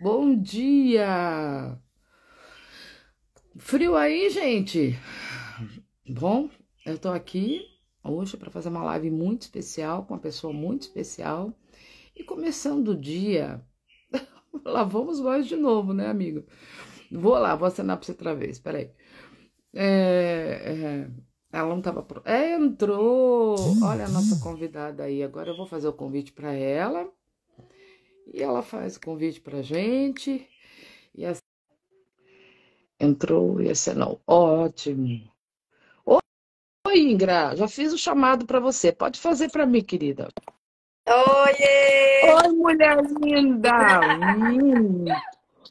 Bom dia! Frio aí, gente? Bom, eu tô aqui hoje para fazer uma live muito especial com uma pessoa muito especial e começando o dia. Lá vamos nós de novo, né, amigo? Vou lá, vou acenar pra você outra vez, peraí. É, ela não tava. Entrou! Olha a nossa convidada aí. Agora eu vou fazer o convite para ela e ela faz o convite pra gente. E assim, entrou e acenou. Ótimo! Oi, Ingra, já fiz o chamado para você. Pode fazer para mim, querida. Oiê! Oi, mulher linda!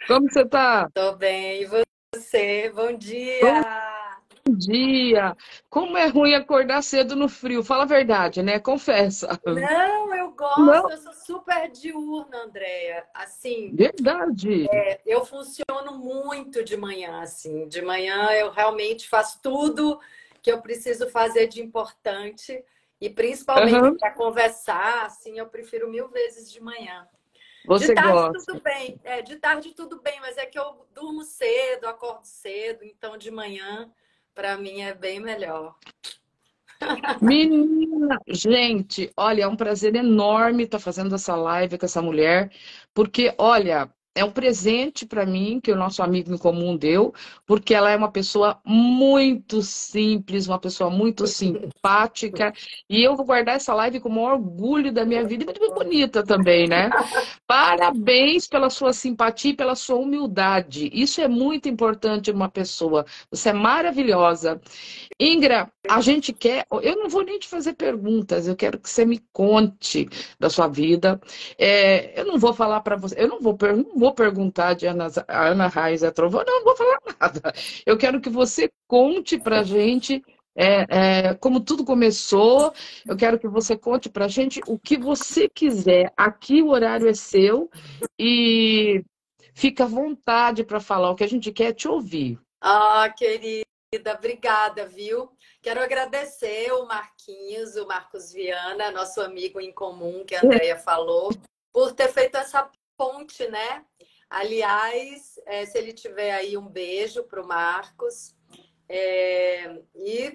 Como você tá? Tô bem, e você? Bom Bom dia! dia! Como é ruim acordar cedo no frio? Fala a verdade, né? Confessa. Não, eu gosto, Não, eu sou super diurna, Andréia. Assim, verdade. eu funciono muito de manhã, assim. De manhã eu realmente faço tudo que eu preciso fazer de importante. E principalmente Aham. para conversar, assim, eu prefiro mil vezes de manhã. De Você tarde gosta. tudo bem, de tarde tudo bem, mas é que eu durmo cedo, acordo cedo, então de manhã para mim é bem melhor. Menina, gente, olha, é um prazer enorme estar fazendo essa live com essa mulher, porque, olha, é um presente para mim que o nosso amigo em comum deu, porque ela é uma pessoa muito simples, uma pessoa muito simpática, e eu vou guardar essa live com o maior orgulho da minha vida, e muito bonita também, né? Parabéns pela sua simpatia e pela sua humildade. Isso é muito importante em uma pessoa. Você é maravilhosa. Ingra, a gente quer. Eu não vou nem te fazer perguntas, eu quero que você me conte da sua vida. Eu não vou falar para você, eu não vou perguntar de Ana Raiz é Trovão, não vou falar nada. Eu quero que você conte para a gente como tudo começou. Eu quero que você conte para a gente o que você quiser. Aqui o horário é seu e fica à vontade para falar. O que a gente quer é te ouvir. Ah, querida, obrigada, viu? Quero agradecer o Marcos Viana, nosso amigo em comum, que a Andrea falou, por ter feito essa ponte, né? Aliás, se ele tiver aí um beijo para o Marcos.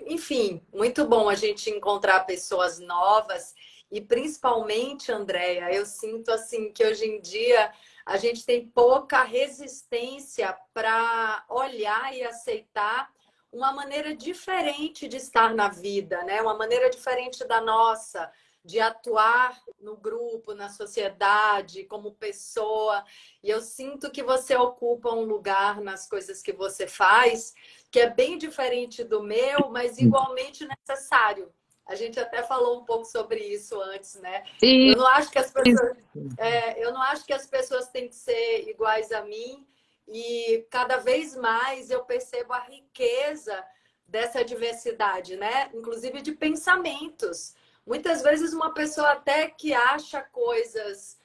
Enfim, muito bom a gente encontrar pessoas novas e principalmente, Andréia, eu sinto assim que hoje em dia a gente tem pouca resistência para olhar e aceitar uma maneira diferente de estar na vida, né? Uma maneira diferente da nossa, de atuar no grupo, na sociedade, como pessoa. E eu sinto que você ocupa um lugar nas coisas que você faz que é bem diferente do meu, mas igualmente necessário. A gente até falou um pouco sobre isso antes, né? E Eu não acho que as pessoas, eu não acho que as pessoas têm que ser iguais a mim e cada vez mais eu percebo a riqueza dessa diversidade, né? Inclusive de pensamentos. Muitas vezes uma pessoa até que acha coisas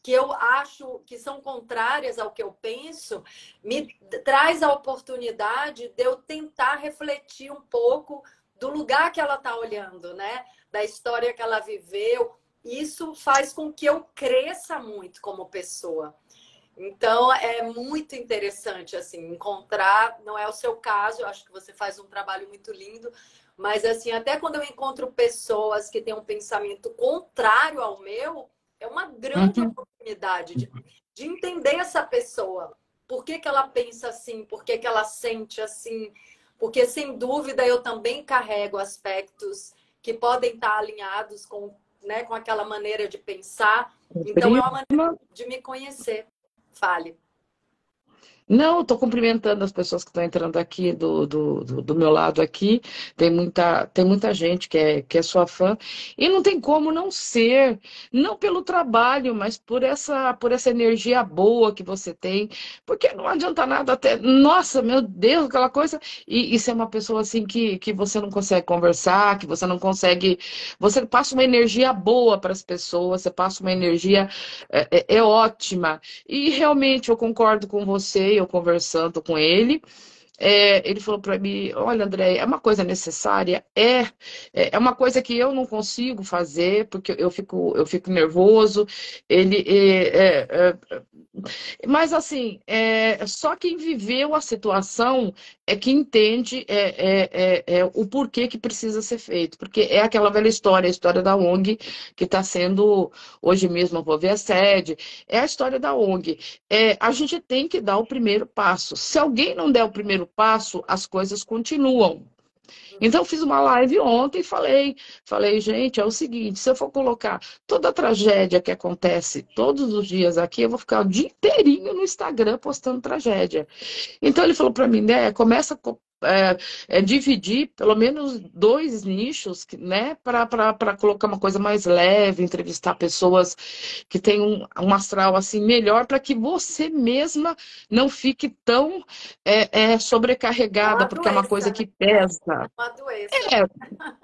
que eu acho que são contrárias ao que eu penso, me traz a oportunidade de eu tentar refletir um pouco do lugar que ela está olhando, né? Da história que ela viveu. Isso faz com que eu cresça muito como pessoa. Então, é muito interessante, assim, encontrar, não é o seu caso, eu acho que você faz um trabalho muito lindo, mas, assim, até quando eu encontro pessoas que têm um pensamento contrário ao meu, é uma grande uhum. oportunidade de entender essa pessoa. Por que que ela pensa assim? Por que que ela sente assim? Porque, sem dúvida, eu também carrego aspectos que podem estar alinhados com, né, com aquela maneira de pensar. Então, é uma maneira Prima. de me conhecer. Fale. Não, estou cumprimentando as pessoas que estão entrando aqui do meu lado aqui. Tem muita gente que é sua fã. E não tem como não ser, não pelo trabalho, mas por essa energia boa que você tem. Porque não adianta nada até. Nossa, meu Deus, aquela coisa. E ser uma pessoa assim que você não consegue conversar, que você não consegue. Você passa uma energia boa para as pessoas, você passa uma energia é ótima. E realmente eu concordo com você, eu conversando com ele. ele falou para mim, olha, André, é uma coisa necessária, é uma coisa que eu não consigo fazer, porque eu fico nervoso, ele, mas assim, só quem viveu a situação é que entende o porquê que precisa ser feito, porque é aquela velha história, a história da ONG, que está sendo, hoje mesmo eu vou ver a sede, é a história da ONG. A gente tem que dar o primeiro passo. Se alguém não der o primeiro passo, as coisas continuam. Então, eu fiz uma live ontem e falei, gente, é o seguinte, se eu for colocar toda a tragédia que acontece todos os dias aqui, eu vou ficar o dia inteirinho no Instagram postando tragédia. Então, ele falou para mim, né, começa a dividir pelo menos 2 nichos, né, para colocar uma coisa mais leve, entrevistar pessoas que têm um astral assim melhor, para que você mesma não fique tão É sobrecarregada, uma porque é uma doença, coisa né? que pesa. É uma doença.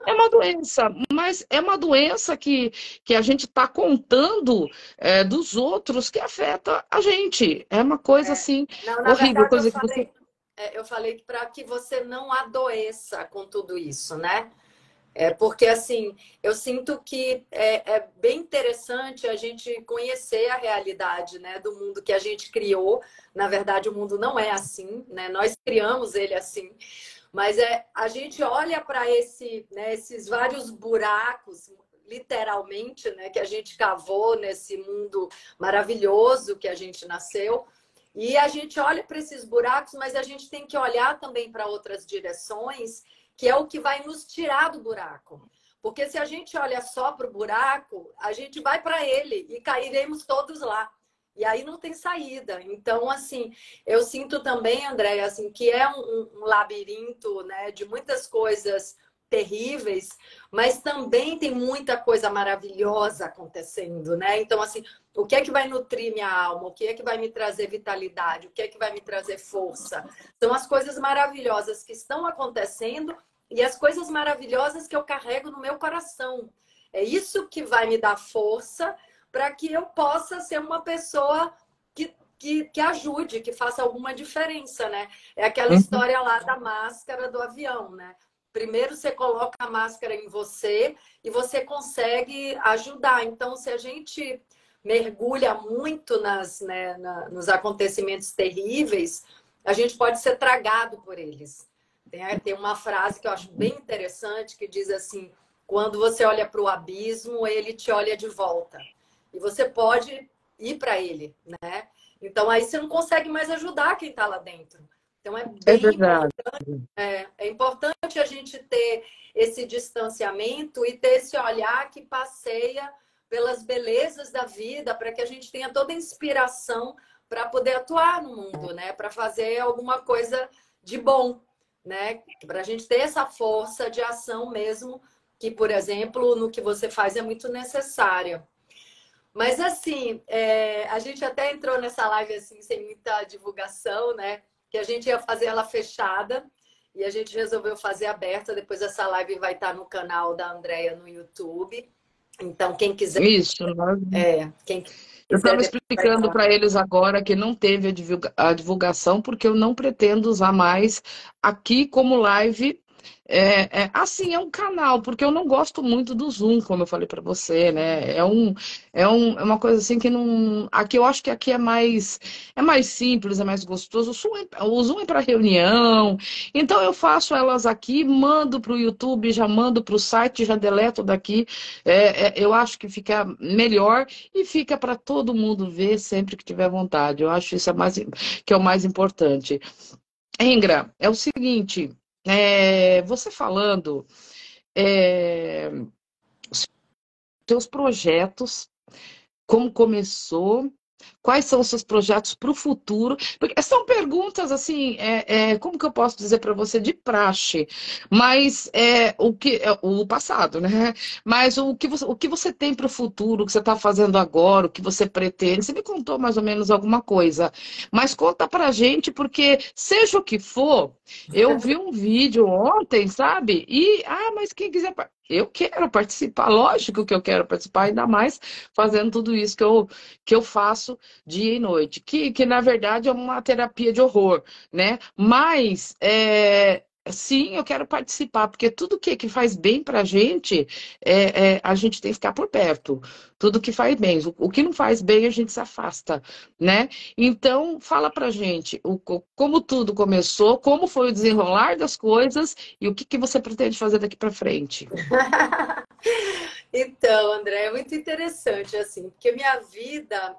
É uma doença, mas é uma doença que a gente está contando dos outros que afeta a gente. É uma coisa É. assim Não, na horrível, verdade, coisa que você. eu falei que para que você não adoeça com tudo isso, né? Porque, assim, eu sinto que é bem interessante a gente conhecer a realidade, né, do mundo que a gente criou. Na verdade, o mundo não é assim, né? Nós criamos ele assim. Mas a gente olha para esses vários buracos, literalmente, né, que a gente cavou nesse mundo maravilhoso que a gente nasceu. E a gente olha para esses buracos, mas a gente tem que olhar também para outras direções, que é o que vai nos tirar do buraco. Porque se a gente olha só para o buraco, a gente vai para ele e cairemos todos lá. E aí não tem saída. Então, assim, eu sinto também, André, assim, que é um labirinto, né, de muitas coisas terríveis, mas também tem muita coisa maravilhosa acontecendo, né? Então, assim, o que é que vai nutrir minha alma? O que é que vai me trazer vitalidade? O que é que vai me trazer força? São as coisas maravilhosas que estão acontecendo e as coisas maravilhosas que eu carrego no meu coração. É isso que vai me dar força para que eu possa ser uma pessoa que ajude, que faça alguma diferença, né? É aquela Uhum. história lá da máscara do avião, né? Primeiro você coloca a máscara em você e você consegue ajudar. Então, se a gente mergulha muito nos acontecimentos terríveis, a gente pode ser tragado por eles. Tem uma frase que eu acho bem interessante que diz assim: quando você olha para o abismo, ele te olha de volta. E você pode ir para ele, né? Então aí você não consegue mais ajudar quem está lá dentro. Então é É bem verdade. importante, é importante a gente ter esse distanciamento e ter esse olhar que passeia pelas belezas da vida, para que a gente tenha toda a inspiração para poder atuar no mundo, né? Para fazer alguma coisa de bom, né? Para a gente ter essa força de ação mesmo, que, por exemplo, no que você faz é muito necessária. Mas assim, a gente até entrou nessa live assim, sem muita divulgação, né? Que a gente ia fazer ela fechada e a gente resolveu fazer aberta. Depois essa live vai estar no canal da Andrea no YouTube. Então, quem quiser, Isso. quem Eu quiser estava depois vai explicando estar. para eles agora que não teve a divulgação, porque eu não pretendo usar mais aqui como live. Assim, é um canal, porque eu não gosto muito do Zoom, como eu falei para você, né? É uma coisa assim que não. Aqui eu acho que aqui é mais simples, é mais gostoso. O Zoom é para reunião, então eu faço elas aqui, mando para o YouTube, já mando para o site, já deleto daqui. Eu acho que fica melhor e fica para todo mundo ver sempre que tiver vontade. Eu acho isso que é o mais importante. Ingra, é o seguinte, você falando, é, seus projetos, como começou, quais são os seus projetos para o futuro? Porque são perguntas assim, como que eu posso dizer para você de praxe, mas o passado, né? Mas o que você tem para o futuro, o que você está fazendo agora, o que você pretende? Você me contou mais ou menos alguma coisa, mas conta para a gente, porque seja o que for, eu vi um vídeo ontem, sabe? Mas quem quiser Eu quero participar, lógico que eu quero participar, ainda mais fazendo tudo isso que eu faço dia e noite, que na verdade é uma terapia de horror, né? Mas sim, eu quero participar, porque tudo que faz bem pra gente, a gente tem que ficar por perto. Tudo que faz bem. O que não faz bem, a gente se afasta, né? Então, fala pra gente como tudo começou, como foi o desenrolar das coisas e o que você pretende fazer daqui pra frente. Então, André, é muito interessante, assim, porque minha vida,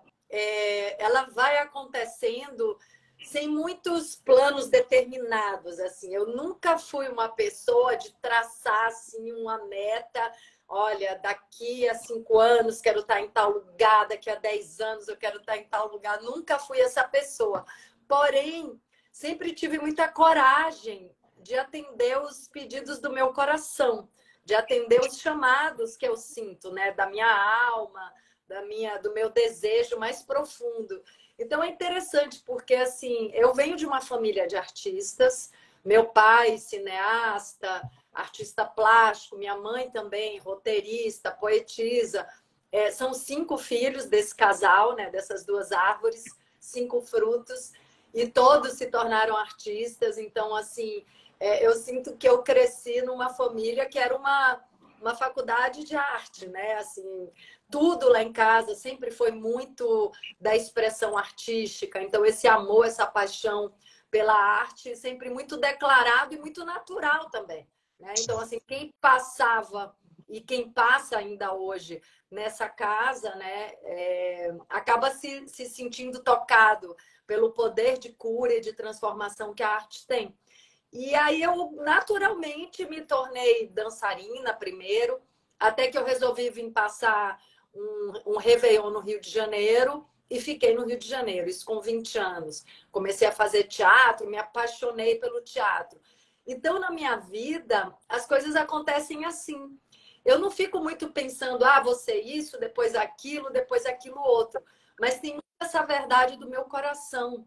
ela vai acontecendo sem muitos planos determinados, assim. Eu nunca fui uma pessoa de traçar, assim, uma meta. Olha, daqui a 5 anos quero estar em tal lugar, daqui a 10 anos eu quero estar em tal lugar. Nunca fui essa pessoa. Porém, sempre tive muita coragem de atender os pedidos do meu coração, de atender os chamados que eu sinto, né, da minha alma, do meu desejo mais profundo. Então é interessante porque assim, eu venho de uma família de artistas, meu pai cineasta, artista plástico, minha mãe também roteirista, poetisa. São 5 filhos desse casal, né, dessas duas árvores, 5 frutos, e todos se tornaram artistas. Então assim, eu sinto que eu cresci numa família que era uma faculdade de arte, né? Assim, tudo lá em casa sempre foi muito da expressão artística. Então, esse amor, essa paixão pela arte, sempre muito declarado e muito natural também, né? Então, assim, quem passava e quem passa ainda hoje nessa casa, né, acaba se sentindo tocado pelo poder de cura e de transformação que a arte tem. E aí eu naturalmente me tornei dançarina primeiro, até que eu resolvi vir passar um Réveillon no Rio de Janeiro e fiquei no Rio de Janeiro, isso com 20 anos. Comecei a fazer teatro, me apaixonei pelo teatro. Então, na minha vida, as coisas acontecem assim. Eu não fico muito pensando, vou ser isso, depois aquilo outro. Mas tem essa verdade do meu coração.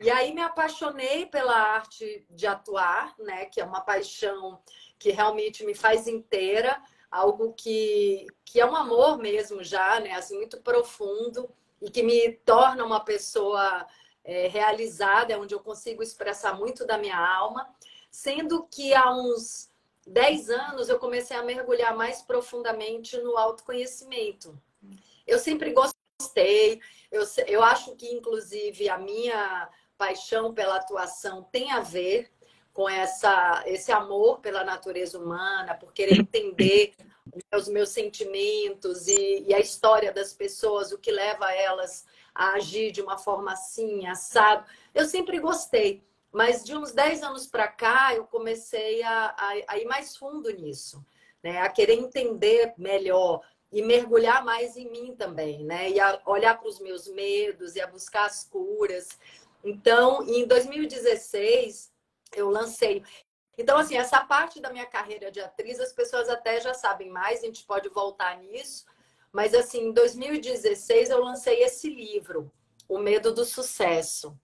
E aí me apaixonei pela arte de atuar, né? Que é uma paixão que realmente me faz inteira, algo que é um amor mesmo já, né? Assim, muito profundo e que me torna uma pessoa realizada, onde eu consigo expressar muito da minha alma, sendo que há uns 10 anos eu comecei a mergulhar mais profundamente no autoconhecimento. Eu sempre gostei, eu acho que inclusive a minha paixão pela atuação tem a ver com esse amor pela natureza humana, por querer entender os meus sentimentos e a história das pessoas, o que leva elas a agir de uma forma assim, assado. Eu sempre gostei, mas de uns 10 anos para cá eu comecei a ir mais fundo nisso, né? A querer entender melhor e mergulhar mais em mim também, né? E a olhar para os meus medos e a buscar as curas. Então, em 2016, eu lancei. Então, assim, essa parte da minha carreira de atriz, as pessoas até já sabem mais, a gente pode voltar nisso. Mas, assim, em 2016, eu lancei esse livro, O Medo do Sucesso,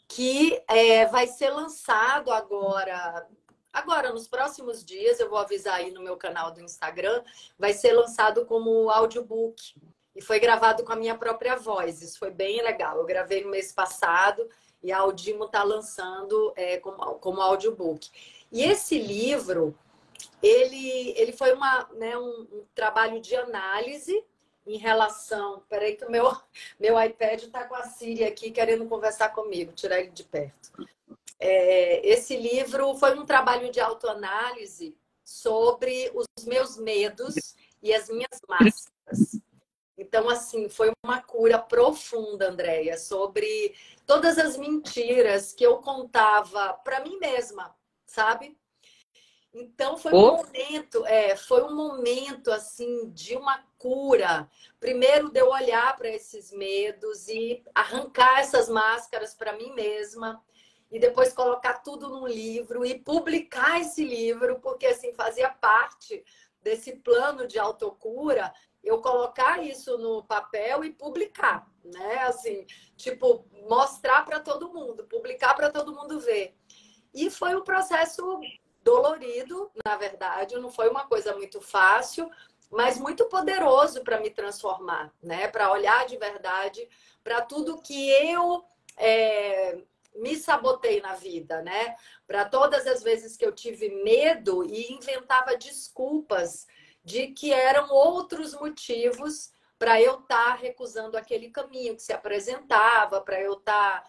que vai ser lançado agora. Agora, nos próximos dias, eu vou avisar aí no meu canal do Instagram, vai ser lançado como audiobook. E foi gravado com a minha própria voz. Isso foi bem legal. Eu gravei no mês passado e a Audimo está lançando como audiobook. E esse livro, ele foi um trabalho de análise em relação... Peraí que o meu iPad está com a Siri aqui querendo conversar comigo. Tirar ele de perto. Esse livro foi um trabalho de autoanálise sobre os meus medos e as minhas máscaras. Então, assim, foi uma cura profunda, Andréia, sobre todas as mentiras que eu contava para mim mesma, sabe? Então, foi um momento, assim, de uma cura. Primeiro, de eu olhar para esses medos e arrancar essas máscaras para mim mesma. E depois colocar tudo num livro e publicar esse livro, porque, assim, fazia parte desse plano de autocura eu colocar isso no papel e publicar, né? Assim, tipo, mostrar para todo mundo, publicar para todo mundo ver. E foi um processo dolorido, na verdade, não foi uma coisa muito fácil, mas muito poderoso para me transformar, né? Para olhar de verdade para tudo que eu me sabotei na vida, né? Para todas as vezes que eu tive medo e inventava desculpas de que eram outros motivos para eu estar recusando aquele caminho que se apresentava, para eu estar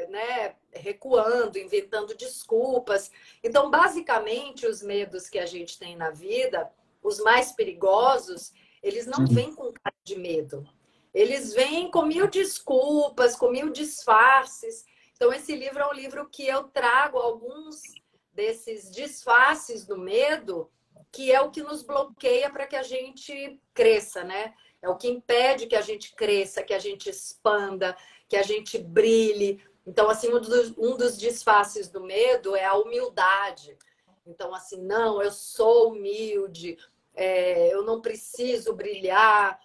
né, recuando, inventando desculpas. Então, basicamente, os medos que a gente tem na vida, os mais perigosos, eles não vêm com cara de medo. Eles vêm com mil desculpas, com mil disfarces. Então, esse livro é um livro que eu trago alguns desses disfarces do medo, que é o que nos bloqueia para que a gente cresça, né? É o que impede que a gente cresça, que a gente expanda, que a gente brilhe. Então, assim, um dos disfarces do medo é a humildade. Então, assim, não, eu sou humilde, eu não preciso brilhar,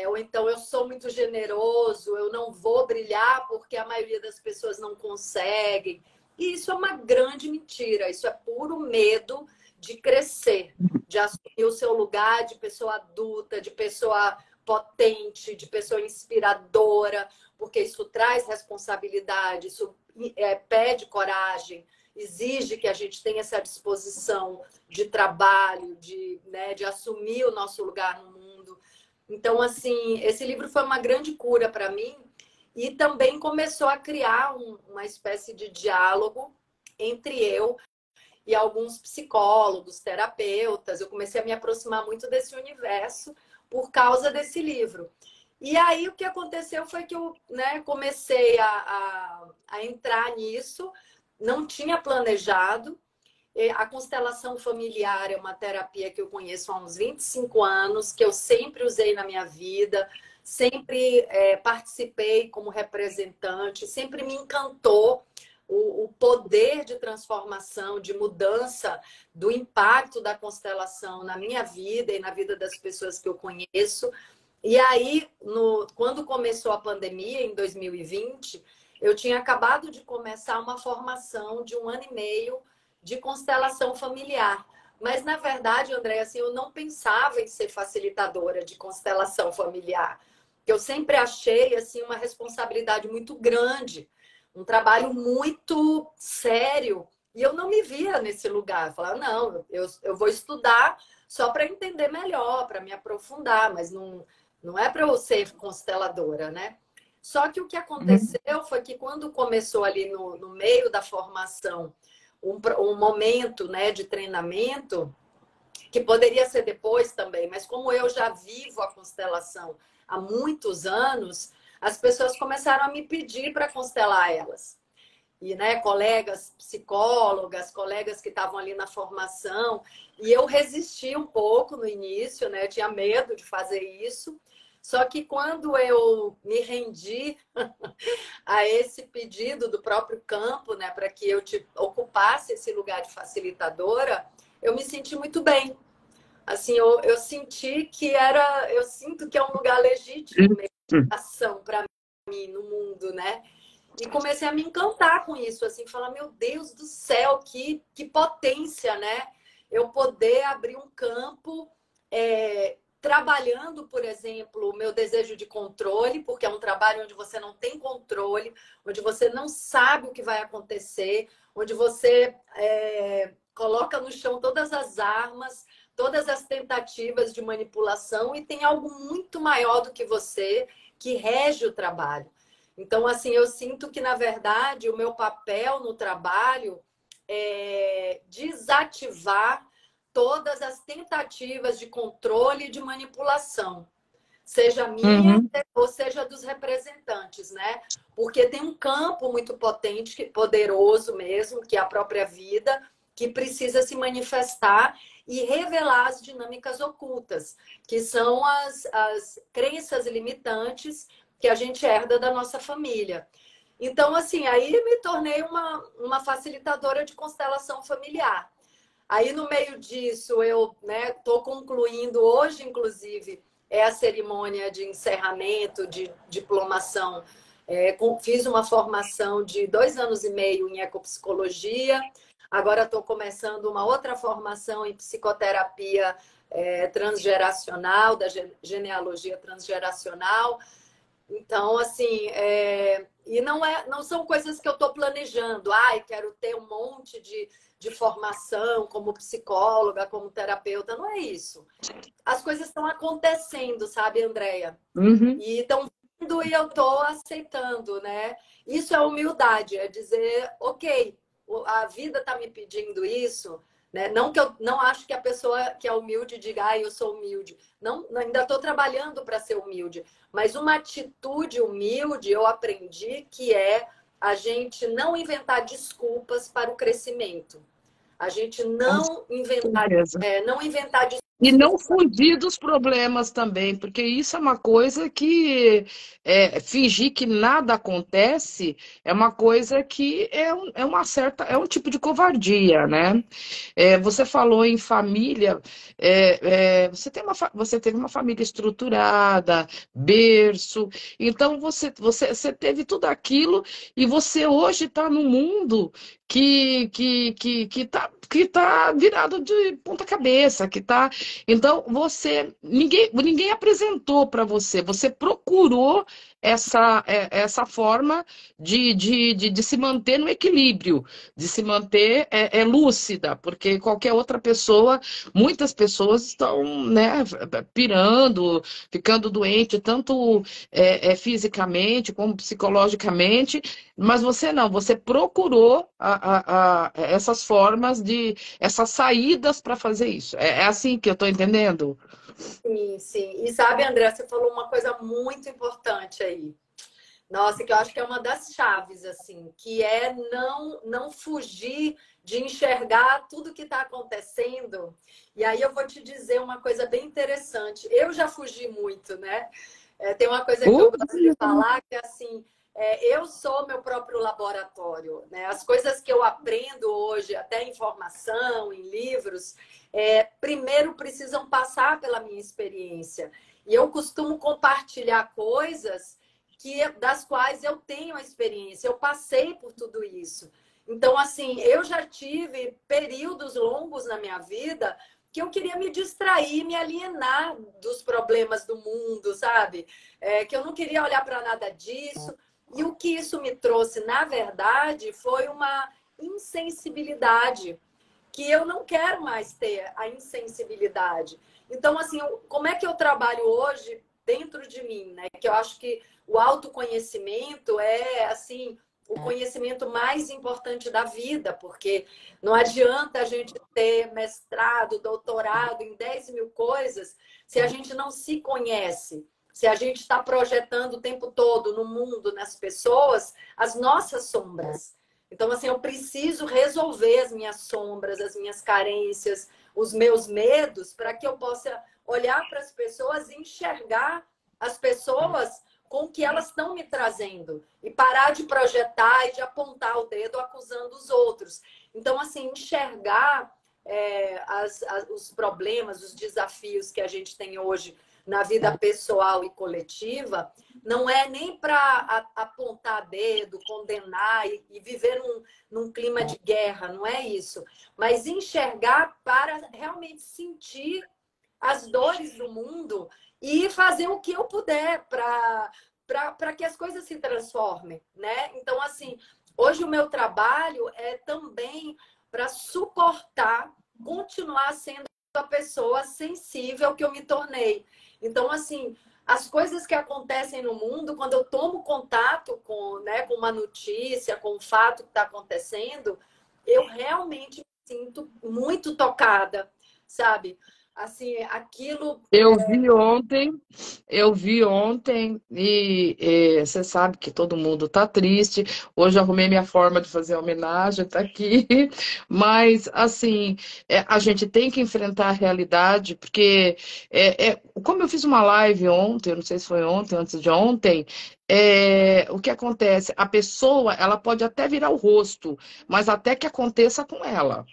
ou então eu sou muito generoso, eu não vou brilhar porque a maioria das pessoas não conseguem. E isso é uma grande mentira, isso é puro medo de crescer, de assumir o seu lugar de pessoa adulta, de pessoa potente, de pessoa inspiradora, porque isso traz responsabilidade, isso pede coragem, exige que a gente tenha essa disposição de trabalho, né, de assumir o nosso lugar no mundo. Então, assim, esse livro foi uma grande cura para mim e também começou a criar uma espécie de diálogo entre eu e alguns psicólogos, terapeutas. Eu comecei a me aproximar muito desse universo por causa desse livro. E aí o que aconteceu foi que eu, né, comecei a entrar nisso, não tinha planejado. A constelação familiar é uma terapia que eu conheço há uns 25 anos, que eu sempre usei na minha vida, sempre participei como representante, sempre me encantou o poder de transformação, de mudança, do impacto da constelação na minha vida e na vida das pessoas que eu conheço. E aí, quando começou a pandemia, em 2020, eu tinha acabado de começar uma formação de 1 ano e meio de constelação familiar. Mas, na verdade, André, assim, eu não pensava em ser facilitadora de constelação familiar. Eu sempre achei assim, uma responsabilidade muito grande, um trabalho muito sério. E eu não me via nesse lugar. Eu falava, não, eu vou estudar só para entender melhor, para me aprofundar, mas não é para eu ser consteladora, né? Só que o que aconteceu foi que quando começou ali no meio da formação um momento, né, de treinamento, que poderia ser depois também, mas como eu já vivo a constelação há muitos anos, as pessoas começaram a me pedir para constelar elas. E, né, colegas psicólogas, colegas que estavam ali na formação, e eu resisti um pouco no início, né, eu tinha medo de fazer isso. Só que quando eu me rendi a esse pedido do próprio campo, né, para que eu ocupasse esse lugar de facilitadora, eu me senti muito bem. Assim, eu senti que eu sinto que é um lugar legítimo mesmo, de ação para mim no mundo, né? E comecei a me encantar com isso, assim, falar, meu Deus do céu, que potência, né? Eu poder abrir um campo trabalhando, por exemplo, o meu desejo de controle, porque é um trabalho onde você não tem controle, onde você não sabe o que vai acontecer, onde você coloca no chão todas as armas, todas as tentativas de manipulação e tem algo muito maior do que você que rege o trabalho. Então, assim, eu sinto que, na verdade, o meu papel no trabalho é desativar todas as tentativas de controle e de manipulação, seja minha ou seja dos representantes, né? Porque tem um campo muito potente, poderoso mesmo, que é a própria vida, que precisa se manifestar e revelar as dinâmicas ocultas, que são as crenças limitantes que a gente herda da nossa família. Então, assim, aí me tornei uma facilitadora de constelação familiar. Aí, no meio disso, eu estou concluindo, hoje, inclusive, é a cerimônia de encerramento, de diplomação. Fiz uma formação de 2 anos e meio em ecopsicologia. Agora estou começando uma outra formação em psicoterapia transgeracional, da genealogia transgeracional. Então, assim, e não são coisas que eu estou planejando. Ai, quero ter um monte de formação como psicóloga, como terapeuta. Não é isso. As coisas estão acontecendo, sabe, Andréia? Uhum. E estão vindo e eu estou aceitando, né? Isso é humildade, é dizer, ok, a vida está me pedindo isso, né? Não que eu não acho que a pessoa que é humilde diga, ah, eu sou humilde. Não, ainda estou trabalhando para ser humilde. Mas uma atitude humilde, eu aprendi que é a gente não inventar desculpas para o crescimento. A gente Com não inventar E não desculpas. fugir dos problemas também, porque isso é uma coisa que fingir que nada acontece é uma coisa que é uma certa, é um tipo de covardia, né? Você falou em família, você teve uma família estruturada, berço, então você teve tudo aquilo e você hoje está no mundo que tá virado de ponta cabeça, que tá então, ninguém apresentou para você, você procurou essa forma de se manter no equilíbrio, de se manter lúcida, porque qualquer outra pessoa, muitas pessoas estão, né, pirando, ficando doente, tanto fisicamente como psicologicamente, mas você não, você procurou essas formas essas saídas para fazer isso. É assim que eu estou entendendo? Sim, sim. E sabe, André, você falou uma coisa muito importante aí. Nossa, que eu acho que é uma das chaves, assim, que é não fugir de enxergar tudo que está acontecendo. E aí eu vou te dizer uma coisa bem interessante. Eu já fugi muito, né? Tem uma coisa que eu gosto de falar que é assim, eu sou meu próprio laboratório, né? As coisas que eu aprendo hoje, até em formação, em livros, primeiro precisam passar pela minha experiência. E eu costumo compartilhar coisas das quais eu tenho a experiência, eu passei por tudo isso. Então, assim, eu já tive períodos longos na minha vida que eu queria me distrair, me alienar dos problemas do mundo, sabe? Que eu não queria olhar para nada disso. E o que isso me trouxe, na verdade, foi uma insensibilidade, que eu não quero mais ter a insensibilidade. Então, assim, como é que eu trabalho hoje dentro de mim, né? Que eu acho que o autoconhecimento é, assim, o conhecimento mais importante da vida, porque não adianta a gente ter mestrado, doutorado em 10 mil coisas se a gente não se conhece, se a gente está projetando o tempo todo no mundo, nas pessoas, as nossas sombras. Então, assim, eu preciso resolver as minhas sombras, as minhas carências, os meus medos, para que eu possa olhar para as pessoas e enxergar as pessoas com o que elas estão me trazendo e parar de projetar e de apontar o dedo acusando os outros. Então, assim, enxergar os problemas, os desafios que a gente tem hoje na vida pessoal e coletiva, não é nem para apontar dedo, condenar e viver num clima de guerra, não é isso. Mas enxergar para realmente sentir as dores do mundo e fazer o que eu puder para que as coisas se transformem, né? Então, assim, hoje o meu trabalho é também para suportar, continuar sendo a pessoa sensível que eu me tornei. Então, assim, as coisas que acontecem no mundo, quando eu tomo contato com uma notícia, com um fato que está acontecendo, eu realmente me sinto muito tocada, sabe? Assim, aquilo. Eu vi ontem e você sabe que todo mundo está triste. Hoje eu arrumei minha forma de fazer homenagem, está aqui. Mas, assim, a gente tem que enfrentar a realidade, porque, como eu fiz uma live ontem, eu não sei se foi ontem, antes de ontem, o que acontece? A pessoa, ela pode até virar o rosto, mas até que aconteça com ela.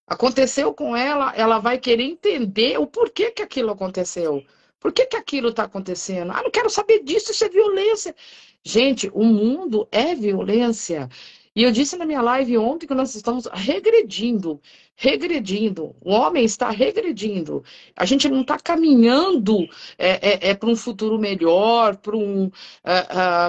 Aconteceu com ela, ela vai querer entender o porquê que aquilo aconteceu. Por que que aquilo está acontecendo? Ah, não quero saber disso, isso é violência. Gente, o mundo é violência. E eu disse na minha live ontem que nós estamos regredindo, regredindo. O homem está regredindo. A gente não está caminhando para um futuro melhor,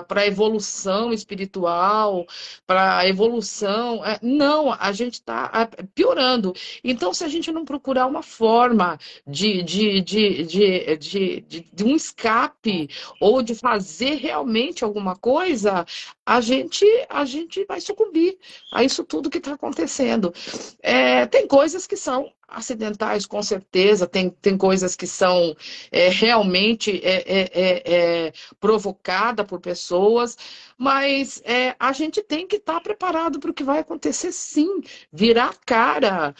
para a evolução espiritual, para a evolução. Não, a gente está piorando. Então, se a gente não procurar uma forma de um escape ou de fazer realmente alguma coisa, a gente vai sucumbir a isso tudo que está acontecendo. Tem coisas que são acidentais, com certeza, tem coisas que são realmente provocadas por pessoas, mas a gente tem que estar preparado para o que vai acontecer, sim. Virar a cara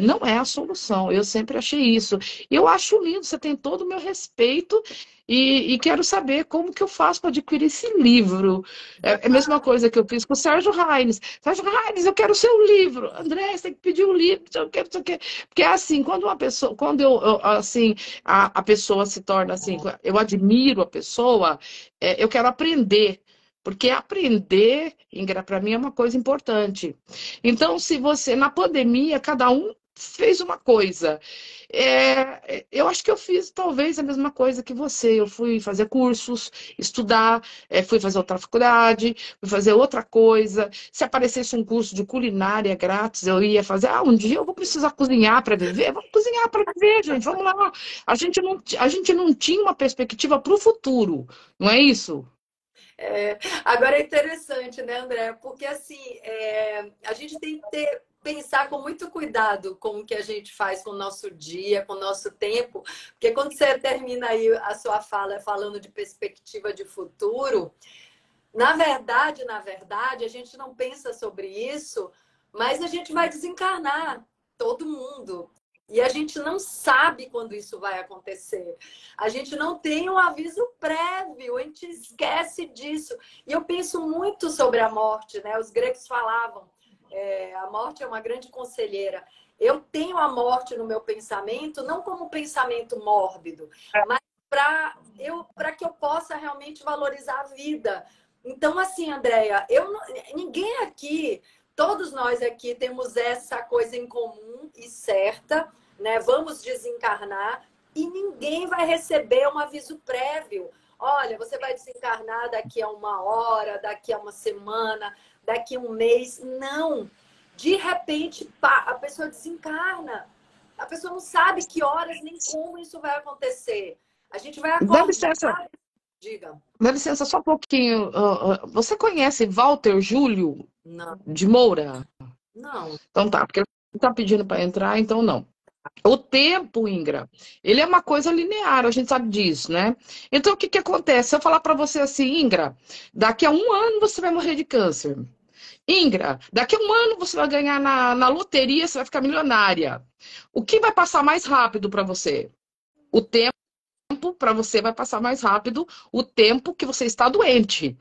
não é a solução, eu sempre achei isso. Eu acho lindo, você tem todo o meu respeito. E quero saber como que eu faço para adquirir esse livro. É a mesma coisa que eu fiz com o Sérgio Reines. Sérgio Reines, eu quero o seu livro. André, você tem que pedir um livro, não sei o quê. Porque é assim, quando uma pessoa, quando assim, a pessoa se torna assim, eu admiro a pessoa, eu quero aprender. Porque aprender, Ingra, para mim é uma coisa importante. Então, se você, na pandemia, cada um fez uma coisa. Eu acho que eu fiz talvez a mesma coisa que você. Eu fui fazer cursos, estudar, fui fazer outra faculdade, fui fazer outra coisa. Se aparecesse um curso de culinária grátis, eu ia fazer. Um dia eu vou precisar cozinhar para viver. Vamos cozinhar para viver, gente. Vamos lá. A gente não tinha uma perspectiva para o futuro, não é isso? Agora é interessante, né, André? Porque assim, a gente tem que pensar com muito cuidado com o que a gente faz com o nosso dia, com o nosso tempo, porque quando você termina aí a sua fala falando de perspectiva de futuro, na verdade, a gente não pensa sobre isso, mas a gente vai desencarnar, todo mundo. E a gente não sabe quando isso vai acontecer. A gente não tem um aviso prévio, a gente esquece disso. E eu penso muito sobre a morte, né? Os gregos falavam, a morte é uma grande conselheira. Eu tenho a morte no meu pensamento, não como um pensamento mórbido, mas para que eu possa realmente valorizar a vida. Então, assim, Andréia, ninguém aqui, todos nós aqui temos essa coisa em comum e certa, né? Vamos desencarnar e ninguém vai receber um aviso prévio. Olha, você vai desencarnar daqui a 1 hora, daqui a 1 semana, daqui a 1 mês. Não. De repente, pá, a pessoa desencarna. A pessoa não sabe que horas nem como isso vai acontecer. A gente vai Dá acordar. licença, Diga. dá licença só um pouquinho. Você conhece Walter Júlio Não, de Moura? não. Então tá, porque ele está pedindo para entrar, então não. O tempo, Ingra, ele é uma coisa linear, a gente sabe disso, né? Então, o que que acontece? Se eu falar para você assim, Ingra, daqui a 1 ano você vai morrer de câncer. Ingra, daqui a 1 ano você vai ganhar na loteria, você vai ficar milionária. O que vai passar mais rápido para você? O tempo para você vai passar mais rápido o tempo que você está doente.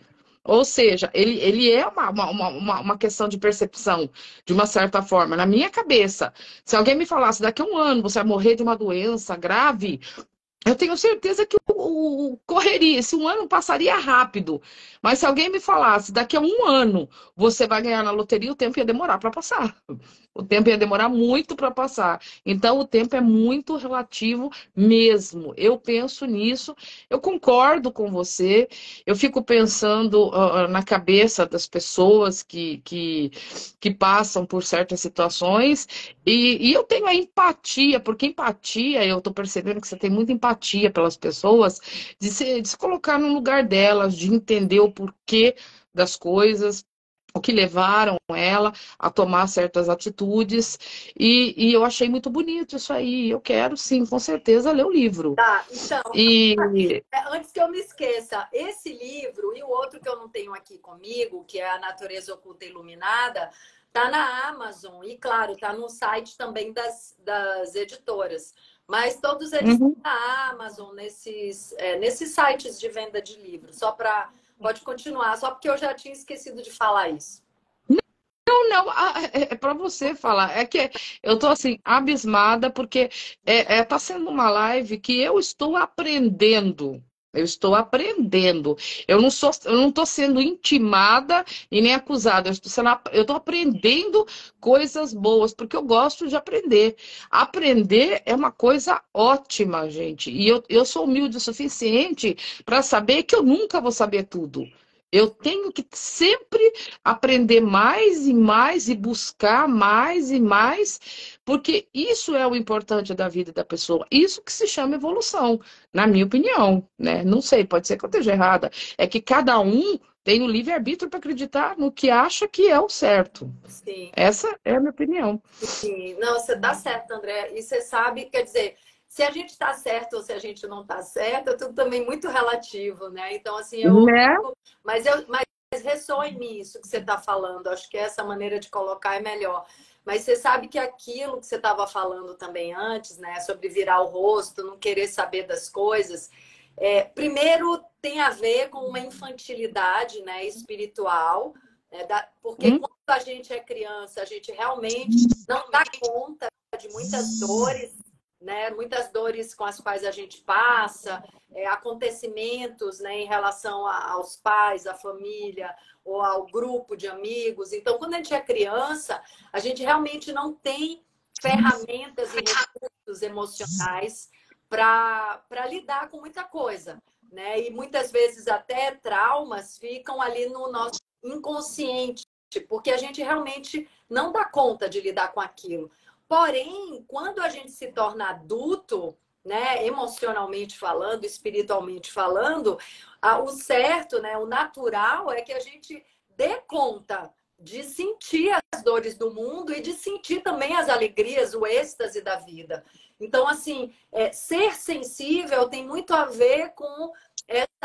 Ou seja, ele é uma questão de percepção, de uma certa forma. Na minha cabeça, se alguém me falasse daqui a 1 ano você vai morrer de uma doença grave, eu tenho certeza que correria, esse 1 ano passaria rápido. Mas se alguém me falasse, daqui a 1 ano você vai ganhar na loteria, o tempo ia demorar para passar. O tempo ia demorar muito para passar. Então, o tempo é muito relativo mesmo. Eu penso nisso, eu concordo com você. Eu fico pensando na cabeça das pessoas que passam por certas situações. E eu tenho a empatia, porque empatia, eu estou percebendo que você tem muita empatia pelas pessoas, de se colocar no lugar delas, de entender o porquê das coisas, o que levaram ela a tomar certas atitudes. E eu achei muito bonito isso aí. Eu quero, sim, com certeza, ler o livro. Tá, então, E. antes que eu me esqueça, esse livro e o outro que eu não tenho aqui comigo, que é A Natureza Oculta e Iluminada, tá na Amazon e, claro, tá no site também das editoras. Mas todos eles estão Uhum. na Amazon, nesses sites de venda de livros. Pode continuar, só porque eu já tinha esquecido de falar isso. Não, não, é para você falar. É que eu tô assim, abismada, porque tá sendo uma live que eu estou aprendendo. Eu estou aprendendo. Eu não estou sendo intimada e nem acusada. Eu estou aprendendo coisas boas, porque eu gosto de aprender. Aprender é uma coisa ótima, gente. E eu sou humilde o suficiente para saber que eu nunca vou saber tudo. Eu tenho que sempre aprender mais e mais e buscar mais e mais, porque isso é o importante da vida da pessoa. Isso que se chama evolução, na minha opinião, né? Não sei, pode ser que eu esteja errada. É que cada um tem o livre-arbítrio para acreditar no que acha que é o certo. Sim. Essa é a minha opinião. Sim, não, você tá certo, André. E você sabe, quer dizer, se a gente está certo ou se a gente não está certo, é tudo também muito relativo, né? Então, assim, Né? mas ressoa em mim isso que você está falando. Acho que essa maneira de colocar é melhor. Mas você sabe que aquilo que você estava falando também antes, né? Sobre virar o rosto, não querer saber das coisas. Primeiro tem a ver com uma infantilidade, né, espiritual, né, porque Hum? quando a gente é criança, a gente realmente não dá conta de muitas dores, né, muitas dores com as quais a gente passa, acontecimentos, né, em relação aos pais, à família ou ao grupo de amigos. Então, quando a gente é criança, a gente realmente não tem ferramentas e recursos emocionais para lidar com muita coisa, né? E muitas vezes até traumas ficam ali no nosso inconsciente, porque a gente realmente não dá conta de lidar com aquilo. Porém, quando a gente se torna adulto, né, emocionalmente falando, espiritualmente falando, o certo, né, o natural é que a gente dê conta de sentir as dores do mundo e de sentir também as alegrias, o êxtase da vida. Então, assim, ser sensível tem muito a ver com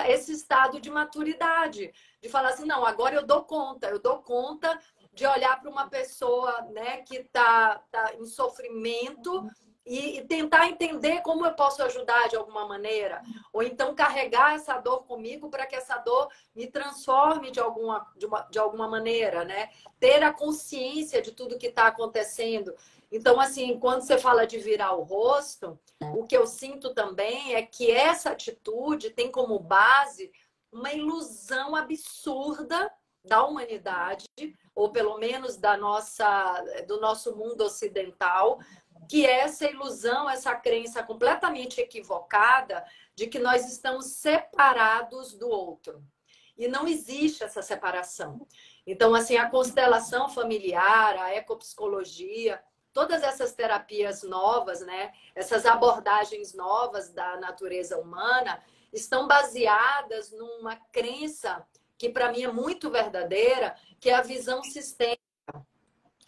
esse estado de maturidade, de falar assim, não, agora eu dou conta de olhar para uma pessoa, né, que tá em sofrimento e tentar entender como eu posso ajudar de alguma maneira, ou então carregar essa dor comigo para que essa dor me transforme de alguma maneira, né? Ter a consciência de tudo que está acontecendo. Então, assim, quando você fala de virar o rosto, o que eu sinto também é que essa atitude tem como base uma ilusão absurda da humanidade, ou pelo menos do nosso mundo ocidental, que é essa ilusão, essa crença completamente equivocada de que nós estamos separados do outro. E não existe essa separação. Então, assim, a constelação familiar, a ecopsicologia, todas essas terapias novas, né, essas abordagens novas da natureza humana, estão baseadas numa crença que para mim é muito verdadeira, que é a visão sistêmica.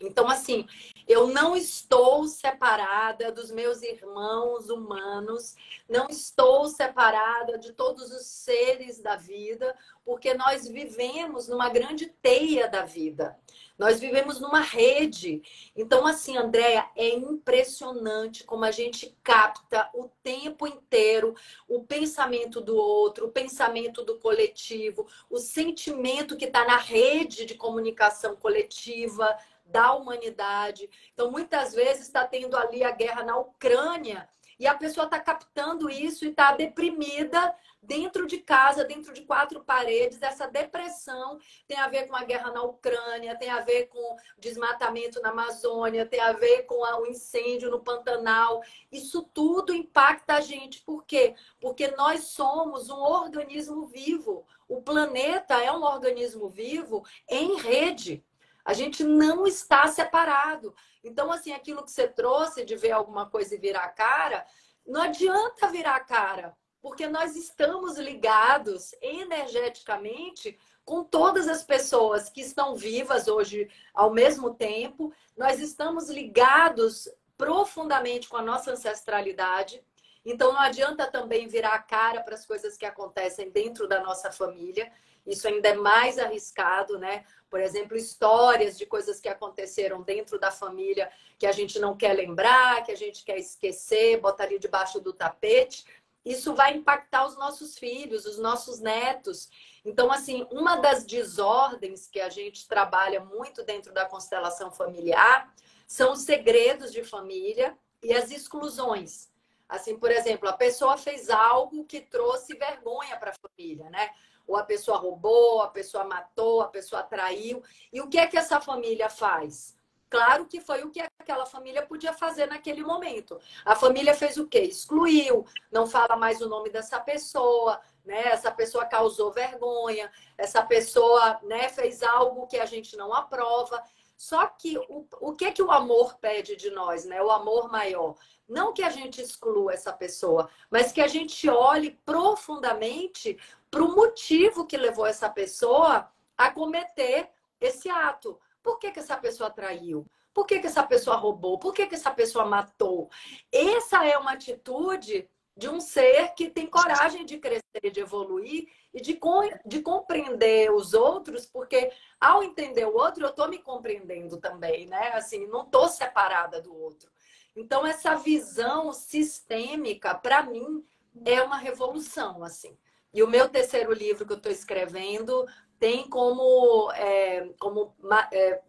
Então, assim, eu não estou separada dos meus irmãos humanos, não estou separada de todos os seres da vida, porque nós vivemos numa grande teia da vida. Nós vivemos numa rede. Então, assim, Andréia, é impressionante como a gente capta o tempo inteiro o pensamento do outro, o pensamento do coletivo, o sentimento que está na rede de comunicação coletiva da humanidade. Então, muitas vezes está tendo ali a guerra na Ucrânia e a pessoa está captando isso e está deprimida dentro de casa, dentro de quatro paredes. Essa depressão tem a ver com a guerra na Ucrânia, tem a ver com o desmatamento na Amazônia, tem a ver com o incêndio no Pantanal. Isso tudo impacta a gente. Por quê? Porque nós somos um organismo vivo. O planeta é um organismo vivo em rede. A gente não está separado. Então, assim, aquilo que você trouxe de ver alguma coisa e virar a cara, não adianta virar a cara, porque nós estamos ligados energeticamente com todas as pessoas que estão vivas hoje ao mesmo tempo. Nós estamos ligados profundamente com a nossa ancestralidade. Então, não adianta também virar a cara para as coisas que acontecem dentro da nossa família. Isso ainda é mais arriscado, né? Por exemplo, histórias de coisas que aconteceram dentro da família que a gente não quer lembrar, que a gente quer esquecer, botar ali debaixo do tapete. Isso vai impactar os nossos filhos, os nossos netos. Então, assim, uma das desordens que a gente trabalha muito dentro da constelação familiar são os segredos de família e as exclusões. Assim, por exemplo, a pessoa fez algo que trouxe vergonha para a família, né? Ou a pessoa roubou, a pessoa matou, a pessoa traiu. E o que é que essa família faz? Claro que foi o que aquela família podia fazer naquele momento. A família fez o quê? Excluiu, não fala mais o nome dessa pessoa, né? Essa pessoa causou vergonha, essa pessoa, né, fez algo que a gente não aprova. Só que o que é que o amor pede de nós, né? O amor maior. Não que a gente exclua essa pessoa, mas que a gente olhe profundamente para o motivo que levou essa pessoa a cometer esse ato. Por que essa pessoa traiu? Por que essa pessoa roubou? Por que essa pessoa matou? Essa é uma atitude de um ser que tem coragem de crescer, de evoluir e de compreender os outros, porque ao entender o outro, eu estou me compreendendo também, né? Assim, não estou separada do outro. Então, essa visão sistêmica, para mim, é uma revolução, assim. E o meu terceiro livro que eu estou escrevendo tem como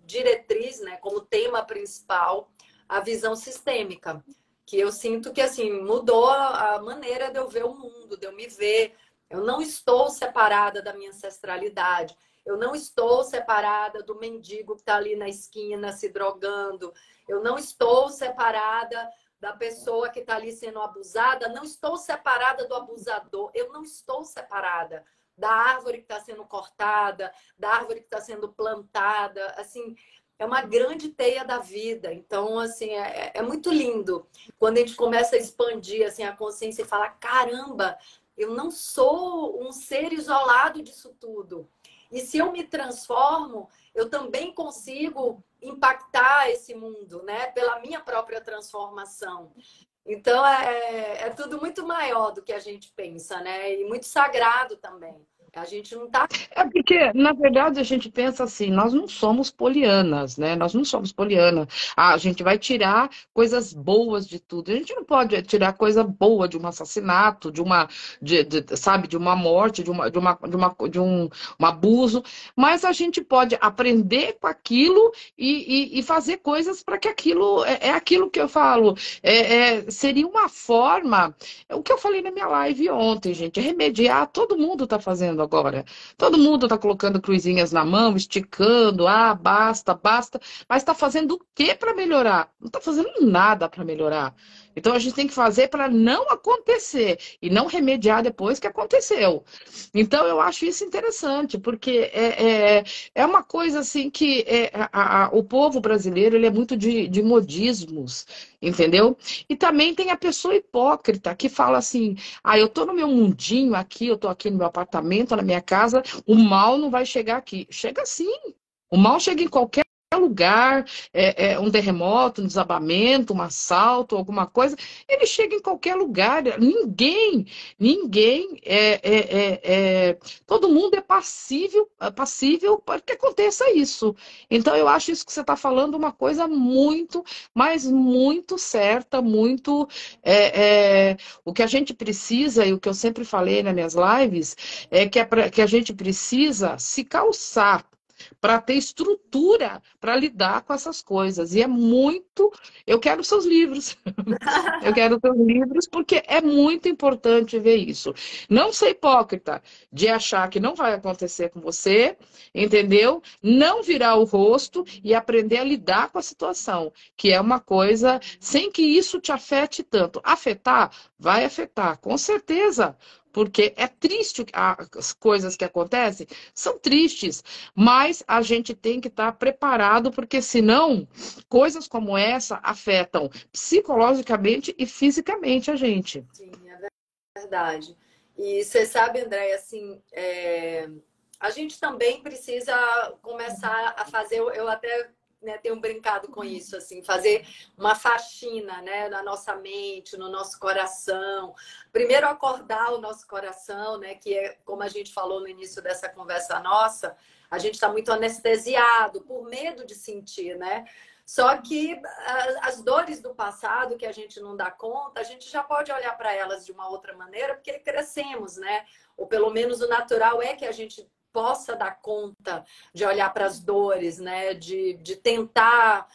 diretriz, né, como tema principal, a visão sistêmica, que eu sinto que assim mudou a maneira de eu ver o mundo, de eu me ver. Eu não estou separada da minha ancestralidade. Eu não estou separada do mendigo que está ali na esquina se drogando. Eu não estou separada da pessoa que está ali sendo abusada. Não estou separada do abusador. Eu não estou separada da árvore que está sendo cortada, da árvore que está sendo plantada. Assim, é uma grande teia da vida. Então, assim, é muito lindo quando a gente começa a expandir assim, a consciência e falar, caramba, eu não sou um ser isolado disso tudo. E se eu me transformo, eu também consigo impactar esse mundo, né? Pela minha própria transformação. Então, é tudo muito maior do que a gente pensa, né? E muito sagrado também. A gente não tá... É porque, na verdade, a gente pensa assim, nós não somos polianas, né? Nós não somos poliana. Ah, a gente vai tirar coisas boas de tudo. A gente não pode tirar coisa boa de um assassinato, sabe, de uma morte, um abuso, mas a gente pode aprender com aquilo e fazer coisas para que aquilo, é aquilo que eu falo, seria uma forma, o que eu falei na minha live ontem, gente, remediar, todo mundo está fazendo agora. Todo mundo está colocando cruzinhas na mão, esticando, basta, basta, mas está fazendo o que para melhorar? Não está fazendo nada para melhorar. Então a gente tem que fazer para não acontecer e não remediar depois que aconteceu. Então eu acho isso interessante, porque é uma coisa assim que o povo brasileiro ele é muito de modismos, entendeu? E também tem a pessoa hipócrita que fala assim, eu tô no meu mundinho aqui, eu tô aqui no meu apartamento, na minha casa, o mal não vai chegar aqui. Chega sim. O mal chega em qualquer lugar, um terremoto, um desabamento, um assalto, alguma coisa, ele chega em qualquer lugar. Ninguém todo mundo é passível para que aconteça isso. Então eu acho isso que você está falando uma coisa muito, mas muito certa, muito o que a gente precisa e o que eu sempre falei nas minhas lives que a gente precisa se calçar para ter estrutura para lidar com essas coisas. E é muito. Eu quero seus livros. Eu quero seus livros porque é muito importante ver isso. Não ser hipócrita de achar que não vai acontecer com você, entendeu? Não virar o rosto e aprender a lidar com a situação, que é uma coisa sem que isso te afete tanto. Afetar, vai afetar, com certeza. Porque é triste, as coisas que acontecem são tristes, mas a gente tem que estar preparado, porque senão coisas como essa afetam psicologicamente e fisicamente a gente. Sim, é verdade. E você sabe, André, assim, a gente também precisa começar a fazer, eu até tenho brincado com isso, assim, fazer uma faxina, né, na nossa mente, no nosso coração. Primeiro acordar o nosso coração, né, que é como a gente falou no início dessa conversa nossa, a gente está muito anestesiado por medo de sentir, né? Só que as dores do passado que a gente não dá conta, a gente já pode olhar para elas de uma outra maneira, porque crescemos, né? Ou pelo menos o natural é que a gente possa dar conta de olhar para as dores, né? De tentar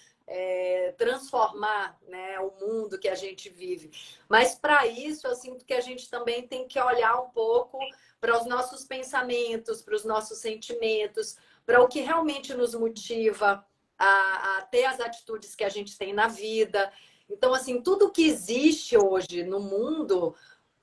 transformar, né, o mundo que a gente vive. Mas para isso, eu sinto que a gente também tem que olhar um pouco para os nossos pensamentos, para os nossos sentimentos, para o que realmente nos motiva a ter as atitudes que a gente tem na vida. Então, assim, tudo que existe hoje no mundo,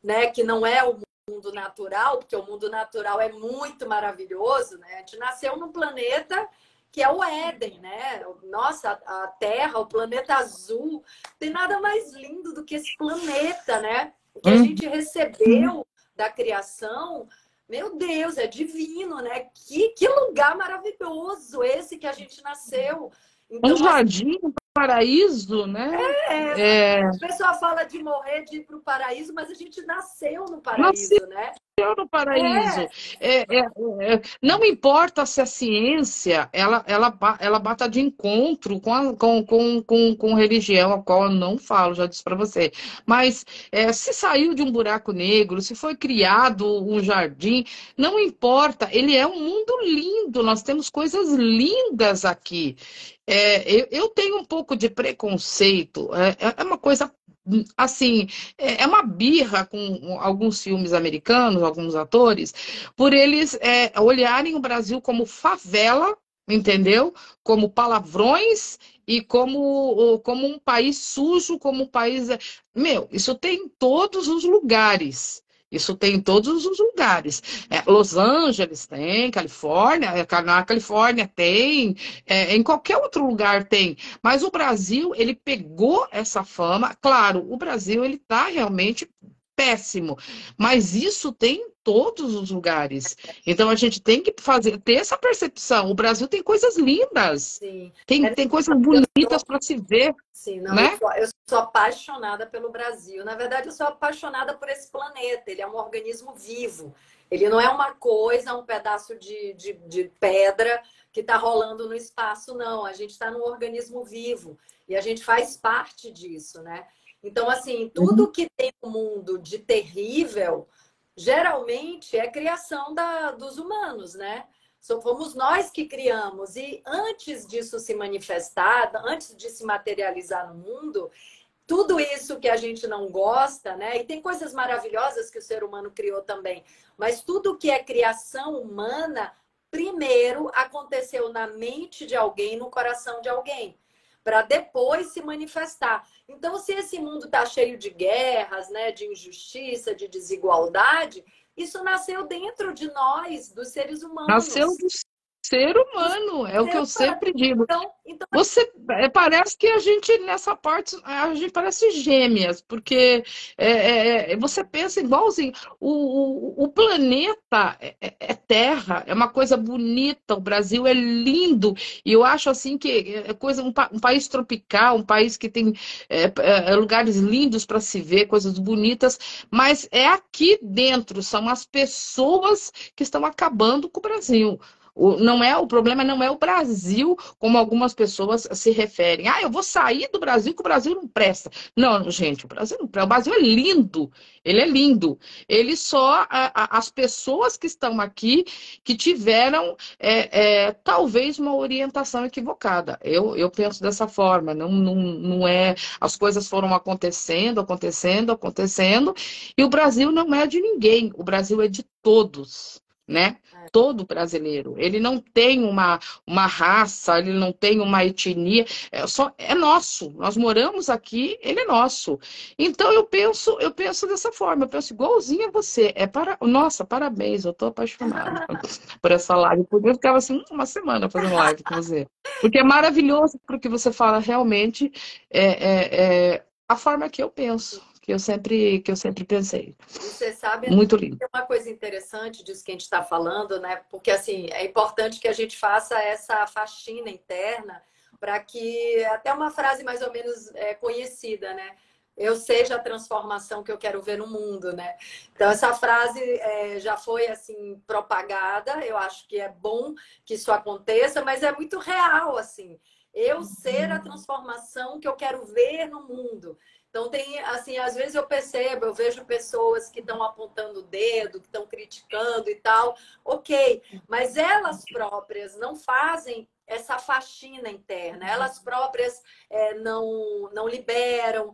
né, que não é o mundo natural, porque o mundo natural é muito maravilhoso, né? A gente nasceu num planeta que é o Éden, né? Nossa, a Terra, o planeta azul, tem nada mais lindo do que esse planeta, né? O que a gente recebeu da criação, meu Deus, é divino, né? Que lugar maravilhoso esse que a gente nasceu. Um Então, jardim, um paraíso, né? a pessoa fala de morrer, de ir para o paraíso, mas a gente nasceu no Nasceu paraíso, né? no paraíso. Não importa se a ciência ela bata de encontro com religião, a qual eu não falo, já disse para você. Mas se saiu de um buraco negro, se foi criado um jardim, não importa, ele é um mundo lindo, nós temos coisas lindas aqui. Eu tenho um pouco de preconceito, é uma coisa assim, é uma birra com alguns filmes americanos, alguns atores, por eles olharem o Brasil como favela, entendeu? Como palavrões e como um país sujo, como um país. Meu, isso tem em todos os lugares. Isso tem em todos os lugares. Los Angeles tem, Califórnia, na Califórnia tem, em qualquer outro lugar tem. Mas o Brasil, ele pegou essa fama. Claro, o Brasil, ele está realmente péssimo. Mas isso tem em todos os lugares. Então, a gente tem que ter essa percepção. O Brasil tem coisas lindas. Sim. Tem coisas bonitas para se ver, Sim, não, né? eu sou apaixonada pelo Brasil. Na verdade, eu sou apaixonada por esse planeta. Ele é um organismo vivo. Ele não é uma coisa, um pedaço de pedra que está rolando no espaço, não. A gente está num organismo vivo e a gente faz parte disso, né? Então, assim, tudo que tem no mundo de terrível, geralmente é criação dos humanos, né? Fomos nós que criamos. E antes disso se manifestar, antes de se materializar no mundo, tudo isso que a gente não gosta, né? E tem coisas maravilhosas que o ser humano criou também, mas tudo que é criação humana, primeiro aconteceu na mente de alguém, no coração de alguém, para depois se manifestar. Então, se esse mundo está cheio de guerras, né, de injustiça, de desigualdade, isso nasceu dentro de nós, dos seres Nasceu humanos. do ser humano, é o que eu sempre digo. Então, Você parece que a gente nessa parte a gente parece gêmeas, porque você pensa igualzinho. O planeta é terra, é uma coisa bonita. O Brasil é lindo e eu acho assim que é coisa um país tropical, um país que tem lugares lindos para se ver, coisas bonitas. Mas é aqui dentro, são as pessoas que estão acabando com o Brasil. O problema não é o Brasil, como algumas pessoas se referem. Eu vou sair do Brasil, que o Brasil não presta. Não, gente, o Brasil não presta. O Brasil é lindo, ele é lindo. Ele só, as pessoas que estão aqui, que tiveram, talvez, uma orientação equivocada. Eu penso dessa forma, não é... As coisas foram acontecendo, e o Brasil não é de ninguém, o Brasil é de todos, né? Todo brasileiro. Ele não tem uma raça, ele não tem uma etnia, é nosso. Nós moramos aqui, ele é nosso. Então eu penso dessa forma, eu penso igualzinho a você. Nossa, parabéns, eu estou apaixonada por essa live. Eu ficava assim uma semana fazendo live com você. Porque é maravilhoso, porque você fala realmente a forma que eu penso. Que eu sempre pensei. E você sabe, Muito lindo. tem uma coisa interessante disso que a gente está falando, né? Porque assim, é importante que a gente faça essa faxina interna para que até uma frase mais ou menos conhecida, né? Eu seja a transformação que eu quero ver no mundo, né? Então essa frase já foi assim propagada. Eu acho que é bom que isso aconteça, mas é muito real assim. Eu ser a transformação que eu quero ver no mundo. Então, tem, assim, às vezes eu percebo, eu vejo pessoas que estão apontando o dedo, que estão criticando e tal, ok, mas elas próprias não fazem essa faxina interna, elas próprias não liberam,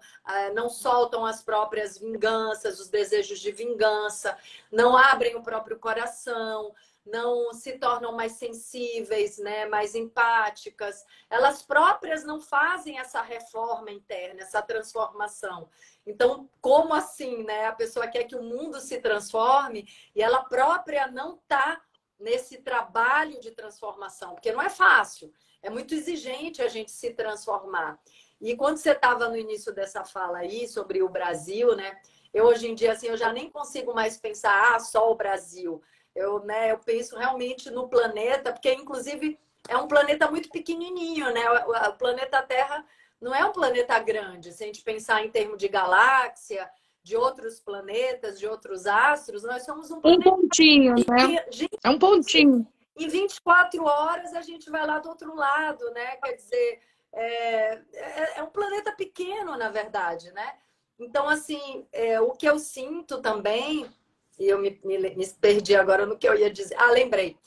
não soltam as próprias vinganças, os desejos de vingança, não abrem o próprio coração, não se tornam mais sensíveis, né, mais empáticas. Elas próprias não fazem essa reforma interna, essa transformação. Então, como assim, né? A pessoa quer que o mundo se transforme e ela própria não está nesse trabalho de transformação, porque não é fácil, é muito exigente a gente se transformar. E quando você estava no início dessa fala aí sobre o Brasil, né? Eu hoje em dia assim, eu já nem consigo mais pensar só o Brasil. Eu penso realmente no planeta, porque inclusive é um planeta muito pequenininho, né? O planeta Terra não é um planeta grande. Se a gente pensar em termos de galáxia, de outros planetas, de outros astros, nós somos um Um planeta pontinho, né? que, gente, É um pontinho. em 24 horas a gente vai lá do outro lado, né? Quer dizer, é um planeta pequeno, na verdade, né? Então, assim, o que eu sinto também, e eu me perdi agora no que eu ia dizer. Lembrei.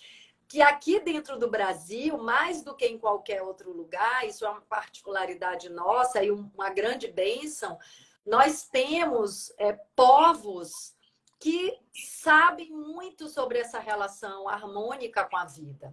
Que aqui dentro do Brasil, mais do que em qualquer outro lugar, isso é uma particularidade nossa e uma grande bênção, nós temos povos que sabem muito sobre essa relação harmônica com a vida.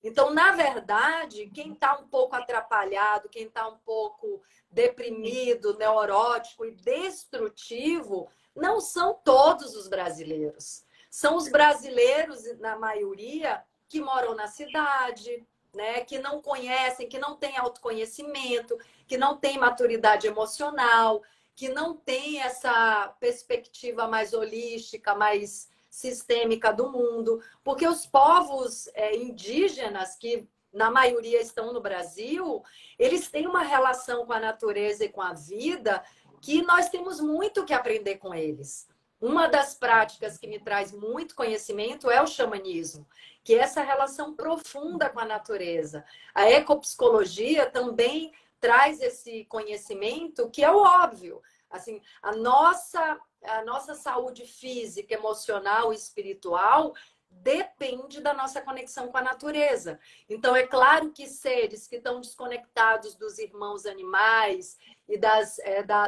Então, na verdade, quem está um pouco atrapalhado, quem está um pouco deprimido, neurótico e destrutivo, não são todos os brasileiros. São os brasileiros, na maioria, que moram na cidade, né? Que não conhecem, que não têm autoconhecimento, que não têm maturidade emocional, que não têm essa perspectiva mais holística, mais sistêmica do mundo, porque os povos indígenas, que na maioria estão no Brasil, eles têm uma relação com a natureza e com a vida que nós temos muito que aprender com eles. Uma das práticas que me traz muito conhecimento é o xamanismo, que é essa relação profunda com a natureza. A ecopsicologia também traz esse conhecimento, que é o óbvio. Assim, a nossa saúde física, emocional e espiritual depende da nossa conexão com a natureza. Então, é claro que seres que estão desconectados dos irmãos animais e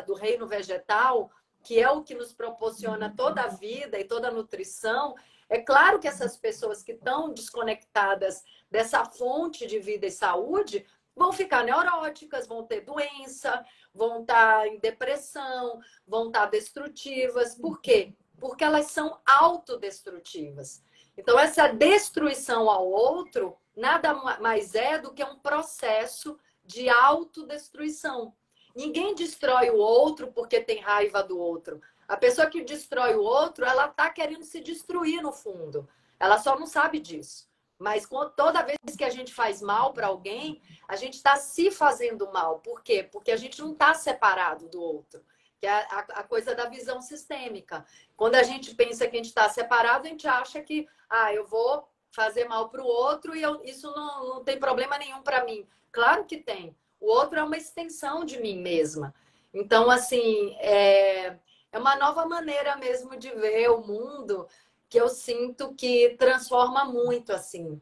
do reino vegetal, que é o que nos proporciona toda a vida e toda a nutrição, é claro que essas pessoas que estão desconectadas dessa fonte de vida e saúde vão ficar neuróticas, vão ter doença, vão estar em depressão, vão estar destrutivas. Por quê? Porque elas são autodestrutivas. Então, essa destruição ao outro nada mais é do que um processo de autodestruição. Ninguém destrói o outro porque tem raiva do outro. A pessoa que destrói o outro, ela está querendo se destruir no fundo. Ela só não sabe disso. Mas toda vez que a gente faz mal para alguém, a gente está se fazendo mal. Por quê? Porque a gente não está separado do outro. Que é a coisa da visão sistêmica. Quando a gente pensa que a gente está separado, a gente acha que eu vou fazer mal para o outro e isso não tem problema nenhum para mim. Claro que tem. O outro é uma extensão de mim mesma. Então, assim, é uma nova maneira mesmo de ver o mundo que eu sinto que transforma muito, assim,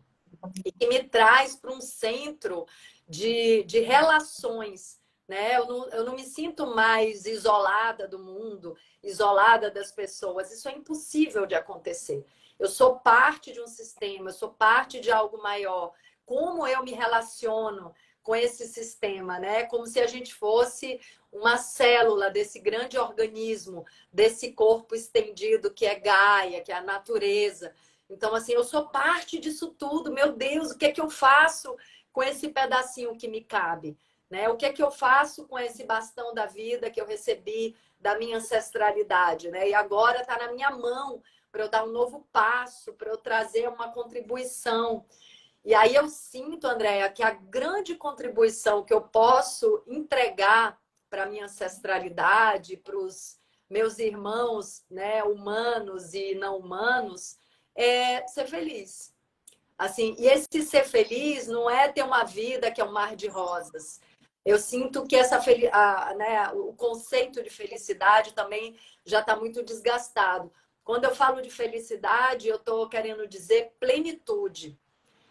e que me traz para um centro de relações, né? Eu não me sinto mais isolada do mundo, isolada das pessoas. Isso é impossível de acontecer. Eu sou parte de um sistema, eu sou parte de algo maior. Como eu me relaciono com esse sistema, né? Como se a gente fosse uma célula desse grande organismo, desse corpo estendido que é Gaia, que é a natureza. Então, assim, eu sou parte disso tudo. Meu Deus, o que é que eu faço com esse pedacinho que me cabe? Né? O que é que eu faço com esse bastão da vida que eu recebi da minha ancestralidade? Né? E agora está na minha mão para eu dar um novo passo, para eu trazer uma contribuição. E aí eu sinto, Andréia, que a grande contribuição que eu posso entregar para a minha ancestralidade, para os meus irmãos, né, humanos e não humanos, é ser feliz. Assim, e esse ser feliz não é ter uma vida que é um mar de rosas. Eu sinto que né, o conceito de felicidade também já está muito desgastado. Quando eu falo de felicidade, eu estou querendo dizer plenitude.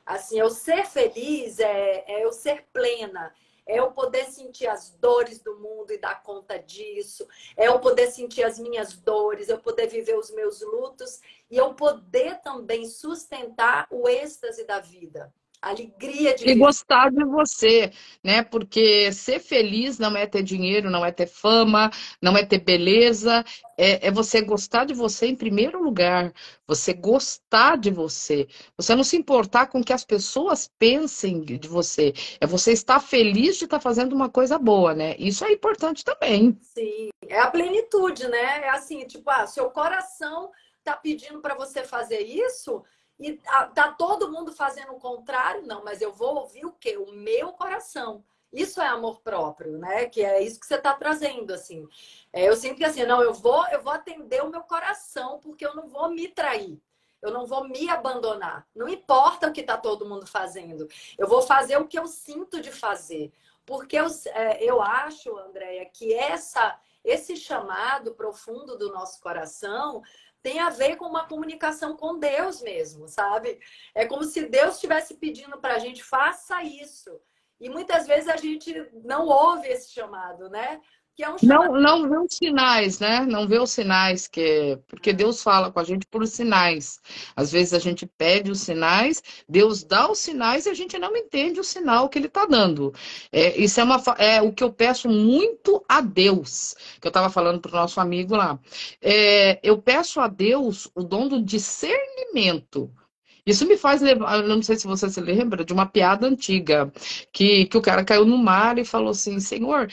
Assim, eu ser feliz é eu ser plena, é eu poder sentir as dores do mundo e dar conta disso, é eu poder sentir as minhas dores, eu poder viver os meus lutos e eu poder também sustentar o êxtase da vida, a alegria de E viver. gostar de você, né? Porque ser feliz não é ter dinheiro, não é ter fama, não é ter beleza, é você gostar de você em primeiro lugar, você gostar de você, você não se importar com o que as pessoas pensem de você, é você estar feliz de estar fazendo uma coisa boa, né? Isso é importante também. Sim, é a plenitude, né? É assim, tipo, seu coração tá pedindo para você fazer isso e tá todo mundo fazendo o contrário, não, mas eu vou ouvir o quê? O meu coração. Isso é amor próprio, né? Que é isso que você está trazendo, assim. Eu sinto que assim, não, eu vou atender o meu coração porque eu não vou me trair. Eu não vou me abandonar. Não importa o que está todo mundo fazendo. Eu vou fazer o que eu sinto de fazer. Porque eu acho, Andréia, que esse chamado profundo do nosso coração tem a ver com uma comunicação com Deus mesmo, sabe? É como se Deus estivesse pedindo para a gente, faça isso. E muitas vezes a gente não ouve esse chamado, né? Que é um chamado. Não vê os sinais, né? Não vê os sinais, porque Deus fala com a gente por sinais. Às vezes a gente pede os sinais, Deus dá os sinais e a gente não entende o sinal que Ele está dando. Isso é o que eu peço muito a Deus, que eu estava falando para o nosso amigo lá. Eu peço a Deus o dom do discernimento. Isso me faz lembrar, eu não sei se você se lembra, de uma piada antiga, que o cara caiu no mar e falou assim, Senhor,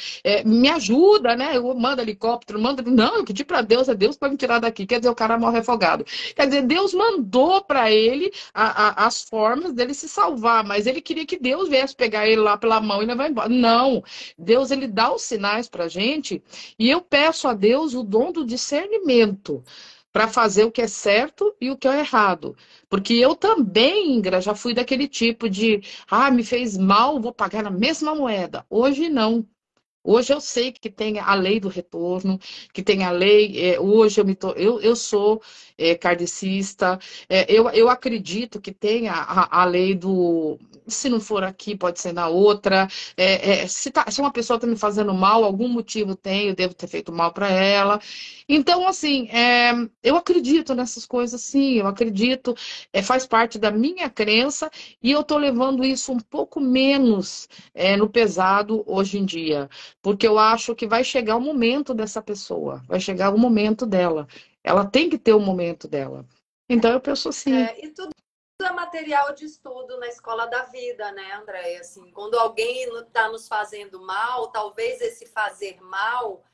me ajuda, né? Eu mando helicóptero, manda. Não, eu pedi para Deus, é Deus para me tirar daqui. Quer dizer, o cara morre afogado. Quer dizer, Deus mandou para ele as formas dele se salvar, mas ele queria que Deus viesse pegar ele lá pela mão e levar embora. Não, Deus, ele dá os sinais para gente e eu peço a Deus o dom do discernimento para fazer o que é certo e o que é errado. Porque eu também, Ingra, já fui daquele tipo de, me fez mal, vou pagar na mesma moeda. Hoje não. Hoje eu sei que tem a lei do retorno, que tem a lei. Hoje eu sou kardecista, eu acredito que tem a lei do. Se não for aqui, pode ser na outra. Se uma pessoa está me fazendo mal, algum motivo tem, eu devo ter feito mal para ela. Então, assim, eu acredito nessas coisas, sim, eu acredito, faz parte da minha crença e eu estou levando isso um pouco menos no pesado hoje em dia. Porque eu acho que vai chegar o momento dessa pessoa, vai chegar o momento dela. Ela tem que ter o momento dela. Então eu penso assim. E tudo é material de estudo na escola da vida, né, Andréia? Assim, quando alguém está nos fazendo mal, talvez esse fazer mal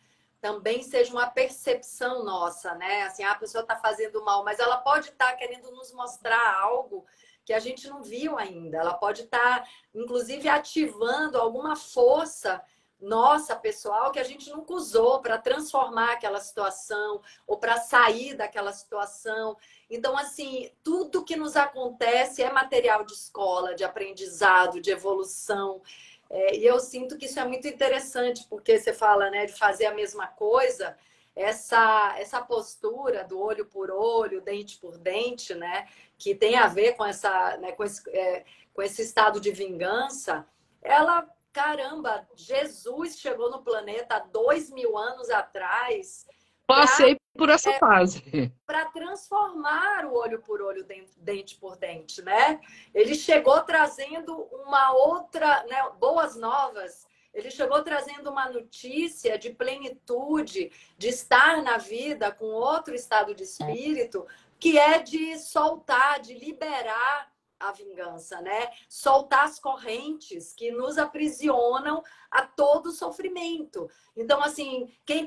também seja uma percepção nossa, né? Assim, a pessoa está fazendo mal, mas ela pode estar querendo nos mostrar algo que a gente não viu ainda. Ela pode estar, inclusive, ativando alguma força nossa, pessoal, que a gente nunca usou para transformar aquela situação ou para sair daquela situação. Então, assim, tudo que nos acontece é material de escola, de aprendizado, de evolução. E eu sinto que isso é muito interessante, porque você fala, né, de fazer a mesma coisa, essa postura do olho por olho, dente por dente, né, que tem a ver com né, com esse estado de vingança, ela, caramba, Jesus chegou no planeta há 2000 anos atrás Passei por essa fase. para transformar o olho por olho, dente por dente, né? Ele chegou trazendo uma outra, né, boas novas. Ele chegou trazendo uma notícia de plenitude, de estar na vida com outro estado de espírito, que é de soltar, de liberar a vingança, né? Soltar as correntes que nos aprisionam a todo sofrimento. Então, assim, quem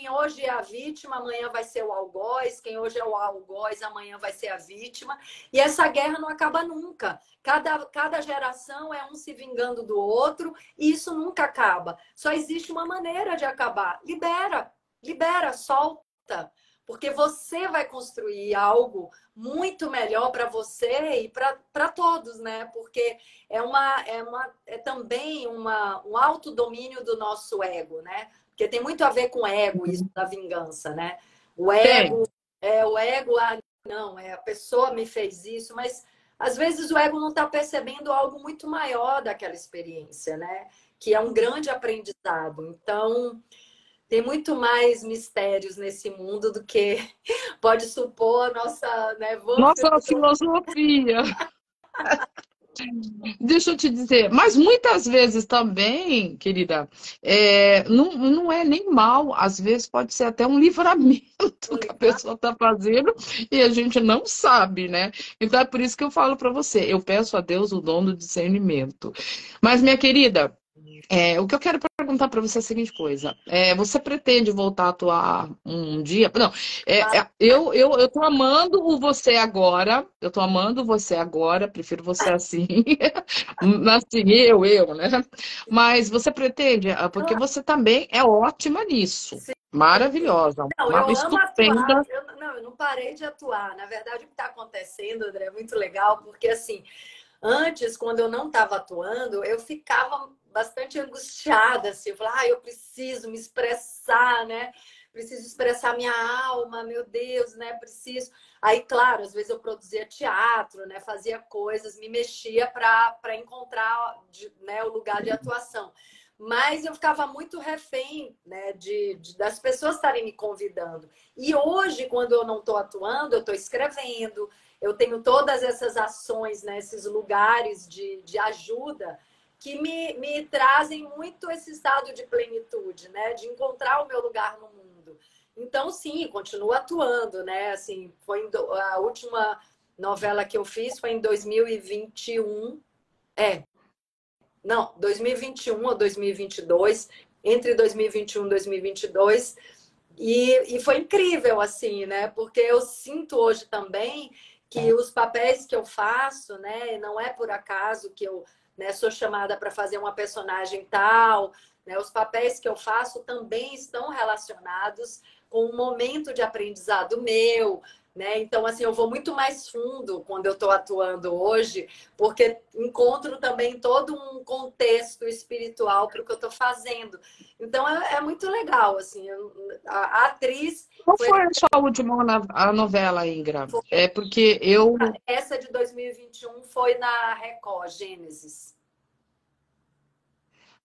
hoje é a vítima, amanhã vai ser o algoz, quem hoje é o algoz, amanhã vai ser a vítima. E essa guerra não acaba nunca. Cada geração é um se vingando do outro e isso nunca acaba. Só existe uma maneira de acabar. Libera, solta. porque você vai construir algo muito melhor para você e para todos, né? Porque é também um autodomínio do nosso ego, né? Porque tem muito a ver com ego, isso da vingança, né? O Tem. ego, não, a pessoa me fez isso, mas às vezes o ego não está percebendo algo muito maior daquela experiência, né? Que é um grande aprendizado. Então, tem muito mais mistérios nesse mundo do que pode supor a nossa, né, vã Nossa filosofia. Deixa eu te dizer, mas muitas vezes também, querida, não é nem mal, às vezes pode ser até um livramento que a filosofia. pessoa está fazendo e a gente não sabe, né? Então é por isso que eu falo para você, eu peço a Deus o dom do discernimento. Mas, minha querida, o que eu quero perguntar para você é a seguinte coisa: você pretende voltar a atuar um dia? Não, eu tô amando o você agora, eu tô amando você agora, prefiro você assim, assim, né? Mas você pretende, porque você também é ótima nisso, Sim. maravilhosa, Não, uma eu amo atuar. estupenda. Eu não parei de atuar. Na verdade, o que está acontecendo, André, é muito legal, porque assim, antes, quando eu não estava atuando, eu ficava bastante angustiada, assim. Eu falava, eu preciso me expressar, né? Preciso expressar minha alma, meu Deus, né? Preciso. Aí, claro, às vezes eu produzia teatro, né? Fazia coisas, me mexia para encontrar, né, o lugar de atuação. Mas eu ficava muito refém, né, das pessoas estarem me convidando. E hoje, quando eu não estou atuando, eu estou escrevendo, eu tenho todas essas ações, né, esses lugares de ajuda que me trazem muito esse estado de plenitude, né, de encontrar o meu lugar no mundo. Então, sim, continuo atuando, né? Assim, a última novela que eu fiz foi em 2021. Não, 2021 ou 2022, entre 2021 e 2022. E foi incrível, assim, né? Porque eu sinto hoje também que os papéis que eu faço, né? Não é por acaso que eu, né, sou chamada para fazer uma personagem tal, né? Os papéis que eu faço também estão relacionados com um momento de aprendizado meu, né? Então, assim, eu vou muito mais fundo quando eu estou atuando hoje, porque encontro também todo um contexto espiritual para o que eu estou fazendo. Então, é muito legal, assim. A atriz Qual foi foi a sua última a novela, Ingra? É porque eu. essa de 2021 foi na Record, Gênesis.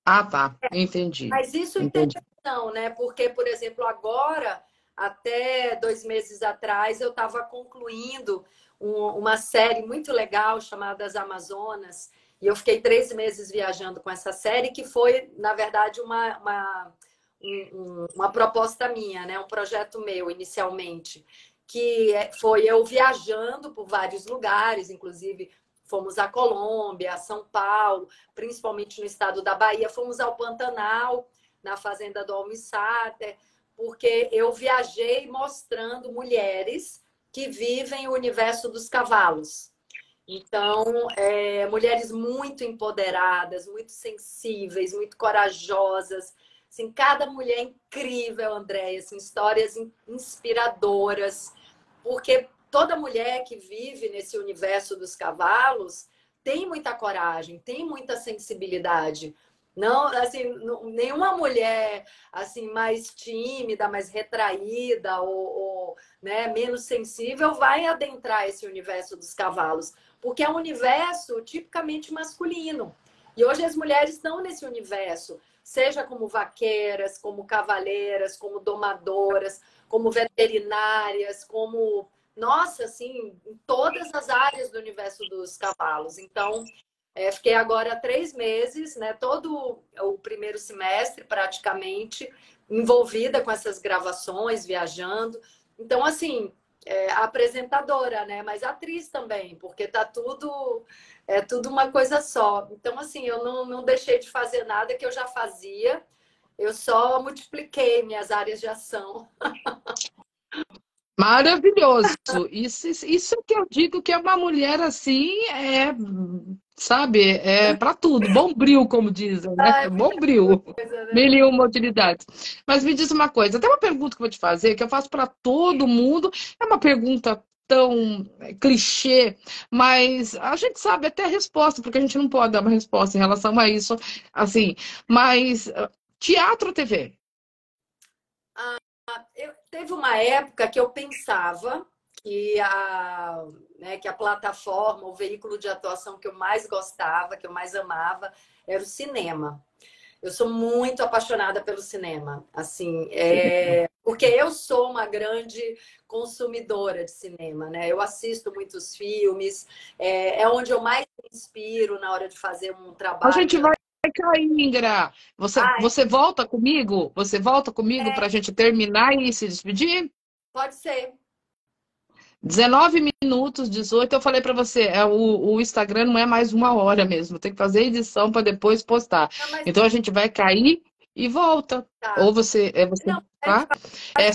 Ah, tá, entendi, Mas isso tem entendi. questão, né? Porque, por exemplo, agora, até 2 meses atrás, eu estava concluindo uma série muito legal chamada As Amazonas. E eu fiquei 3 meses viajando com essa série, que foi, na verdade, uma proposta minha, né? Um projeto meu, inicialmente. Foi eu viajando por vários lugares, inclusive fomos à Colômbia, a São Paulo, principalmente no estado da Bahia, fomos ao Pantanal, na fazenda do Almissáter, porque eu viajei mostrando mulheres que vivem o universo dos cavalos. Então, mulheres muito empoderadas, muito sensíveis, muito corajosas. Assim, cada mulher incrível, Andréia, assim, histórias inspiradoras, porque toda mulher que vive nesse universo dos cavalos tem muita coragem, tem muita sensibilidade. Não, assim, nenhuma mulher assim mais tímida, mais retraída ou, né, menos sensível vai adentrar esse universo dos cavalos, porque é um universo tipicamente masculino. E hoje as mulheres estão nesse universo, seja como vaqueiras, como cavaleiras, como domadoras, como veterinárias, como, nossa, assim, em todas as áreas do universo dos cavalos. Então, fiquei agora 3 meses, né? Todo o primeiro semestre, praticamente, envolvida com essas gravações, viajando. Então, assim, apresentadora, né? Mas atriz também, porque tá tudo uma coisa só. Então, assim, eu não deixei de fazer nada que eu já fazia, eu só multipliquei minhas áreas de ação. Maravilhoso. Isso que eu digo que é uma mulher assim, sabe, é para tudo. Bombril, como dizem, né? Ai, muita Bombril. coisa, né? Mil e uma utilidades. Mas me diz uma coisa, tem uma pergunta que eu vou te fazer, que eu faço para todo mundo. É uma pergunta tão clichê, mas a gente sabe até a resposta, porque a gente não pode dar uma resposta em relação a isso, assim. Mas teatro ou TV? Teve uma época que eu pensava que a plataforma, o veículo de atuação que eu mais gostava, que eu mais amava, era o cinema. Eu sou muito apaixonada pelo cinema, assim, porque eu sou uma grande consumidora de cinema, né? Eu assisto muitos filmes, é onde eu mais me inspiro na hora de fazer um A trabalho. gente vai cair, Ingra. Ah, Você volta comigo? Você volta comigo para a gente terminar e se despedir? pode ser. 19 minutos, 18. Eu falei para você, o Instagram não é mais 1 hora mesmo. Tem que fazer edição para depois postar. Não, mas Então a gente vai cair e volta. tá. Ou você, Não, a gente tá? É